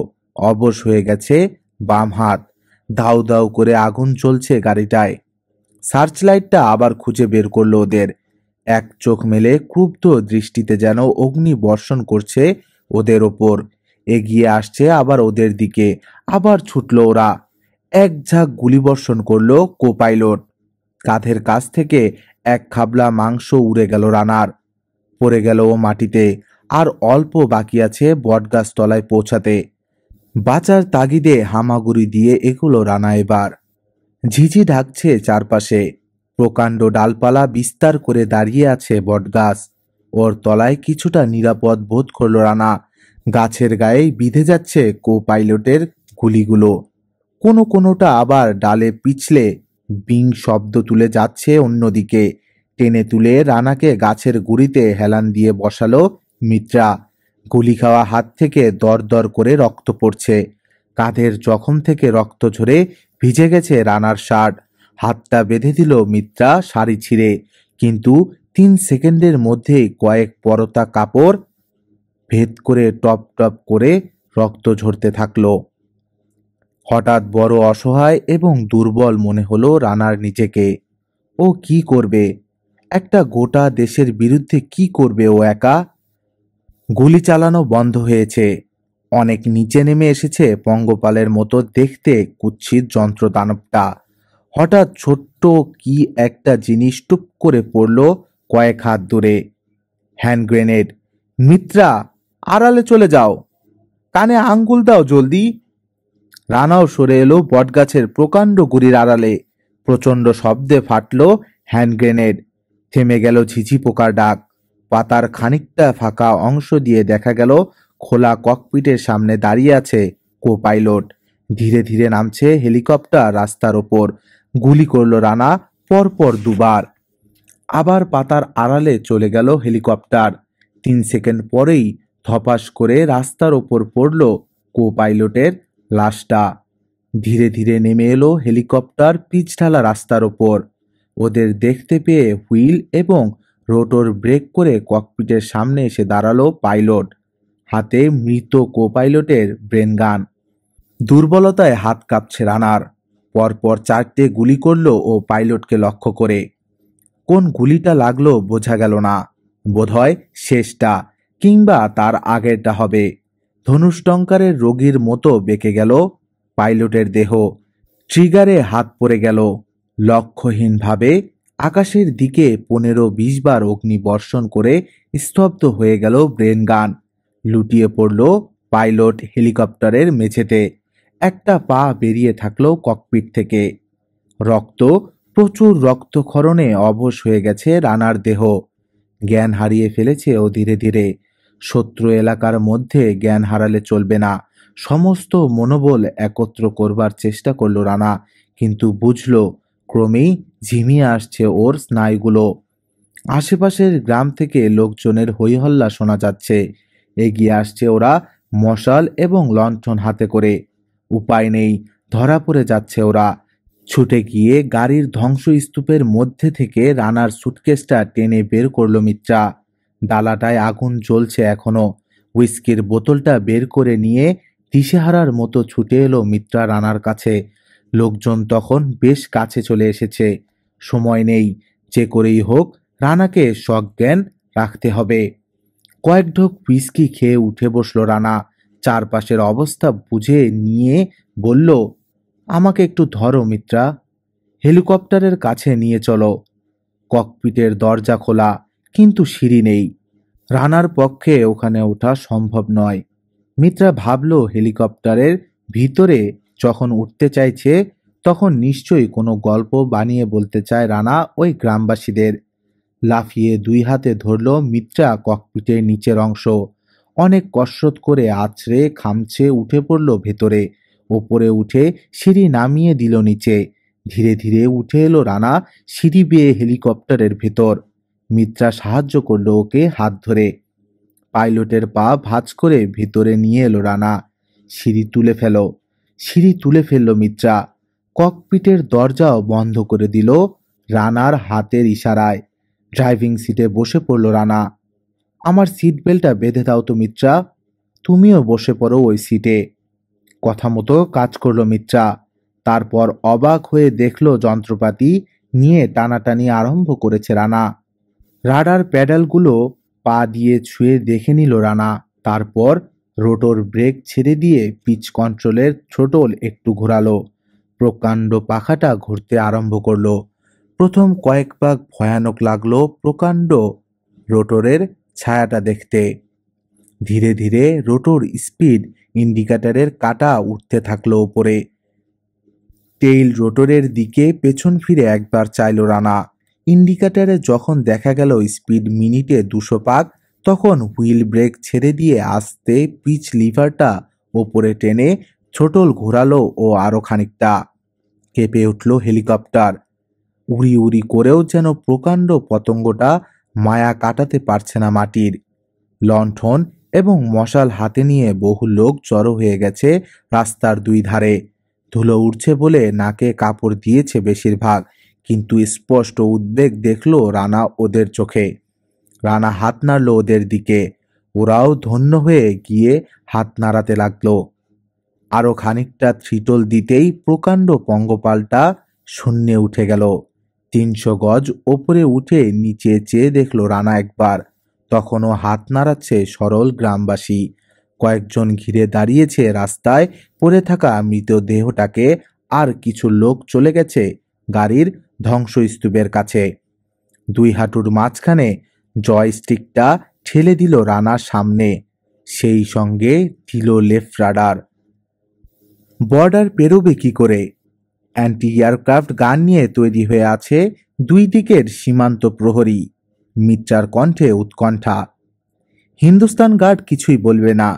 অবশ হয়ে গেছে বাম হাত। দাউ দাউ করে আগুন জ্বলছে গাড়িটায়। সার্চ লাইটটা আবার খুঁজে বের করলো ওদের। এক চোখ মেলে ক্রুব্ধ দৃষ্টিতে যেন অগ্নি বর্ষণ করছে ওদের ওপর। এগিয়ে আসছে আবার ওদের দিকে। আবার ছুটল ওরা। এক ঝাঁক গুলিবর্ষণ করলো কোপাইলট। কাঁধের কাছ থেকে এক খাবলা মাংস উড়ে গেল রানার। পড়ে গেল ও মাটিতে। আর অল্প বাকি আছে বটগাছ তলায় পৌঁছাতে। বাঁচার তাগিদে হামাগুড়ি দিয়ে এগুলো রানা এবার। ঝিঝি ঢাকছে চারপাশে। প্রকাণ্ড ডালপালা বিস্তার করে দাঁড়িয়ে আছে বটগাছ। ওর তলায় কিছুটা নিরাপদ বোধ করল রানা। গাছের গায়েই বিঁধে যাচ্ছে কো পাইলটের গুলিগুলো। কোনোটা আবার ডালে পিছলে বিং শব্দ তুলে যাচ্ছে অন্যদিকে। টেনে তুলে রানাকে গাছের গুড়িতে হেলান দিয়ে বসালো মিত্রা। গুলি খাওয়া হাত থেকে দর দর করে রক্ত পড়ছে। কাঁধের জখম থেকে রক্ত ঝরে ভিজে গেছে রানার শার্ট। হাতটা বেঁধে দিল মিত্রা শাড়ি ছিঁড়ে, কিন্তু 3 সেকেন্ডের মধ্যেই কয়েক পরতা কাপড় ভেদ করে টপ টপ করে রক্ত ঝরতে থাকলো। হঠাৎ বড় অসহায় এবং দুর্বল মনে হলো রানার নিজেকে। ও কি করবে? একটা গোটা দেশের বিরুদ্ধে কি করবে ও একা? গুলি চালানো বন্ধ হয়েছে। অনেক নিচে নেমে এসেছে পঙ্গপালের মতো দেখতে কুৎসিত যন্ত্রদানবটা। হঠাৎ ছোট্ট কি একটা জিনিস টুপ করে পড়ল কয়েক হাত দূরে। Hand grenade. মিত্রা, আড়ালে চলে যাও, কানে আঙ্গুল দাও জলদি। রানাও সরে এলো বটগাছের প্রকাণ্ড গুড়ির আড়ালে। প্রচণ্ড শব্দে ফাটল হ্যান্ড গ্রেনেড। থেমে গেল ঝিঝি পোকার ডাক। পাতার খানিকটা ফাঁকা অংশ দিয়ে দেখা গেল খোলা ককপিটের সামনে দাঁড়িয়ে আছে কো পাইলট। ধীরে ধীরে নামছে হেলিকপ্টার রাস্তার ওপর। গুলি করল রানা পরপর দুবার। আবার পাতার আড়ালে চলে গেল হেলিকপ্টার। 3 সেকেন্ড পরেই ধপাস করে রাস্তার ওপর পড়ল কো পাইলটের লাশটা। ধীরে ধীরে নেমে এলো হেলিকপ্টার পিচঢালা রাস্তার ওপর। ওদের দেখতে পেয়ে হুইল এবং রোটর ব্রেক করে ককপিটের সামনে এসে দাঁড়ালো পাইলট, হাতে মৃত কো পাইলটের ব্রেন গান। দুর্বলতায় হাত কাঁপছে রানার। পরপর 4টে গুলি করলো ও পাইলটকে লক্ষ্য করে। কোন গুলিটা লাগলো বোঝা গেল না। বোধহয় শেষটা, কিংবা তার আগেরটা হবে। ধনুষ্টঙ্কারের রোগীর মতো বেঁকে গেল পাইলটের দেহ। ট্রিগারে হাত পড়ে গেল। লক্ষ্যহীনভাবে আকাশের দিকে 15-20 বার অগ্নি বর্ষণ করে স্তব্ধ হয়ে গেল ব্রেন গান। লুটিয়ে পড়ল পাইলট হেলিকপ্টারের মেঝেতে। একটা পা বেরিয়ে থাকলো ককপিট থেকে। রক্ত, প্রচুর রক্তক্ষরণে অবশ হয়ে গেছে রানার দেহ। জ্ঞান হারিয়ে ফেলেছে ও ধীরে ধীরে। শত্রু এলাকার মধ্যে জ্ঞান হারালে চলবে না। সমস্ত মনোবল একত্র করবার চেষ্টা করল রানা, কিন্তু বুঝল ক্রমেই ঝিমিয়ে আসছে ওর স্নায়ুগুলো। আশেপাশের গ্রাম থেকে লোকজনের হইহল্লা শোনা যাচ্ছে। এগিয়ে আসছে ওরা মশাল এবং লণ্ঠন হাতে করে। উপায় নেই, ধরা পড়ে যাচ্ছে ওরা। ছুটে গিয়ে গাড়ির ধ্বংসস্তূপের মধ্যে থেকে রানার সুটকেসটা টেনে বের করলো মিত্রা। ডালাটায় আগুন জ্বলছে এখনো। হুইস্কির বোতলটা বের করে নিয়ে দিশেহারার মতো ছুটে এলো মিত্রা রানার কাছে। লোকজন তখন বেশ কাছে চলে এসেছে। সময় নেই, যে করেই হোক রানাকে সজ্ঞান রাখতে হবে। কয়েক ঢোক হুইস্কি খেয়ে উঠে বসলো রানা। চারপাশের অবস্থা বুঝে নিয়ে বলল, আমাকে একটু ধরো মিত্রা, হেলিকপ্টারের কাছে নিয়ে চলো। ককপিটের দরজা খোলা, কিন্তু সিঁড়ি নেই। রানার পক্ষে ওখানে ওঠা সম্ভব নয়। মিত্রা ভাবল হেলিকপ্টারের ভিতরে যখন উঠতে চাইছে তখন নিশ্চয়ই কোনো গল্প বানিয়ে বলতে চায় রানা ওই গ্রামবাসীদের। লাফিয়ে 2 হাতে ধরল মিত্রা ককপিটের নিচের অংশ। অনেক কসরত করে আছড়ে খামছে উঠে পড়ল ভেতরে। ওপরে উঠে সিঁড়ি নামিয়ে দিল নিচে। ধীরে ধীরে উঠে এলো রানা সিঁড়ি বেয়ে হেলিকপ্টারের ভেতর। মিত্রা সাহায্য করলো ওকে হাত ধরে। পাইলটের পা ভাঁজ করে ভেতরে নিয়ে এলো রানা। সিঁড়ি তুলে ফেললো মিত্রা। ককপিটের দরজাও বন্ধ করে দিল রানার হাতের ইশারায়। ড্রাইভিং সিটে বসে পড়ল রানা। আমার সিট বেল্টটা বেঁধে দাও তো মিত্রা, তুমিও বসে পড়ো ওই সিটে। কথা মতো কাজ করলো মিত্রা। তারপর অবাক হয়ে দেখলো যন্ত্রপাতি নিয়ে টানাটানি আরম্ভ করেছে রানা। রাডার প্যাডেলগুলো পা দিয়ে ছুঁয়ে দেখে নিল রানা। তারপর রোটর ব্রেক ছেড়ে দিয়ে পিচ কন্ট্রোলের থ্রোটল একটু ঘোরালো। প্রকাণ্ড পাখাটা ঘুরতে আরম্ভ করলো। প্রথম কয়েক পাক ভয়ানক লাগলো প্রকাণ্ড রোটরের ছায়াটা দেখতে। ধীরে ধীরে রোটর স্পিড ইন্ডিকেটরের কাঁটা উঠতে থাকলো ওপরে। টেইল রোটরের দিকে পেছন ফিরে একবার চাইল রানা। ইন্ডিকেটরে যখন দেখা গেল স্পিড মিনিটে 200 পাক, তখন হুইল ব্রেক ছেড়ে দিয়ে আস্তে পিচ লিভারটা ওপরে টেনে থ্রোটল ঘোরালো ও আরো খানিকটা। কেঁপে উঠল হেলিকপ্টার। উড়ি উড়ি করেও যেন প্রকাণ্ড পতঙ্গটা মায়া কাটাতে পারছে না মাটির। লণ্ঠন এবং মশাল হাতে নিয়ে বহু লোক জড়ো হয়ে গেছে রাস্তার 2 ধারে। ধুলো উঠছে বলে নাকে কাপড় দিয়েছে বেশিরভাগ, কিন্তু স্পষ্ট উদ্বেগ দেখল রানা ওদের চোখে। রানা হাত নাড়ল ওদের দিকে। ওরাও ধন্য হয়ে গিয়ে হাত নাড়াতে লাগলো। আরো খানিকটা থ্রিটল দিতেই প্রকাণ্ড পঙ্গপালটা শূন্যে উঠে গেল। 300 গজ ওপরে উঠে নিচে চেয়ে দেখল রানা একবার। তখনও হাত নাড়াচ্ছে সরল গ্রামবাসী। কয়েকজন ঘিরে দাঁড়িয়েছে রাস্তায় পড়ে থাকা মৃতদেহটাকে। আর কিছু লোক চলে গেছে গাড়ির ধ্বংসস্তূপের কাছে। 2 হাঁটুর মাঝখানে জয়স্টিকটা ঠেলে দিল রানার সামনে। সেই সঙ্গে দিল লেফট রাডার। বর্ডার পেরোবে কি করে? অ্যান্টি এয়ারক্রাফট গান নিয়ে তৈরি হয়ে আছে 2 দিকের সীমান্ত প্রহরী। মিত্রার কণ্ঠে উৎকণ্ঠা। হিন্দুস্তান গার্ড কিছুই বলবে না,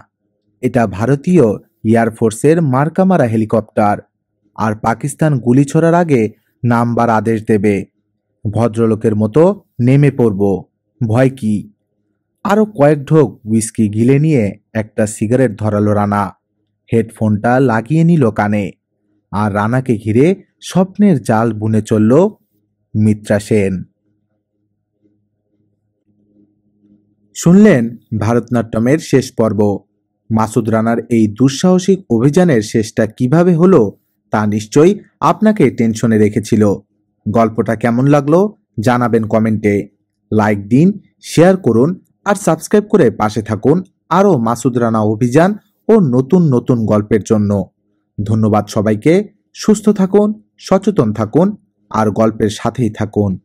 এটা ভারতীয় এয়ারফোর্সের মার্কামারা হেলিকপ্টার। আর পাকিস্তান গুলি ছোড়ার আগে নামবার আদেশ দেবে। ভদ্রলোকের মতো নেমে পড়ব, ভয় কি। আরো কয়েক ঢোক হুইস্কি গিলে নিয়ে একটা সিগারেট ধরালো রানা। হেডফোনটা লাগিয়ে নিল কানে। আর রানাকে ঘিরে স্বপ্নের জাল বুনে চলল মিত্রা সেন। শুনলেন ভারতনাট্যমের শেষ পর্ব। মাসুদ রানার এই দুঃসাহসিক অভিযানের শেষটা কিভাবে হলো তা নিশ্চয়ই আপনাকে টেনশনে রেখেছিল। গল্পটা কেমন লাগলো জানাবেন কমেন্টে। লাইক দিন, শেয়ার করুন আর সাবস্ক্রাইব করে পাশে থাকুন আরও মাসুদ রানা অভিযান ও নতুন নতুন গল্পের জন্য। ধন্যবাদ সবাইকে। সুস্থ থাকুন, সচেতন থাকুন আর গল্পের সাথেই থাকুন।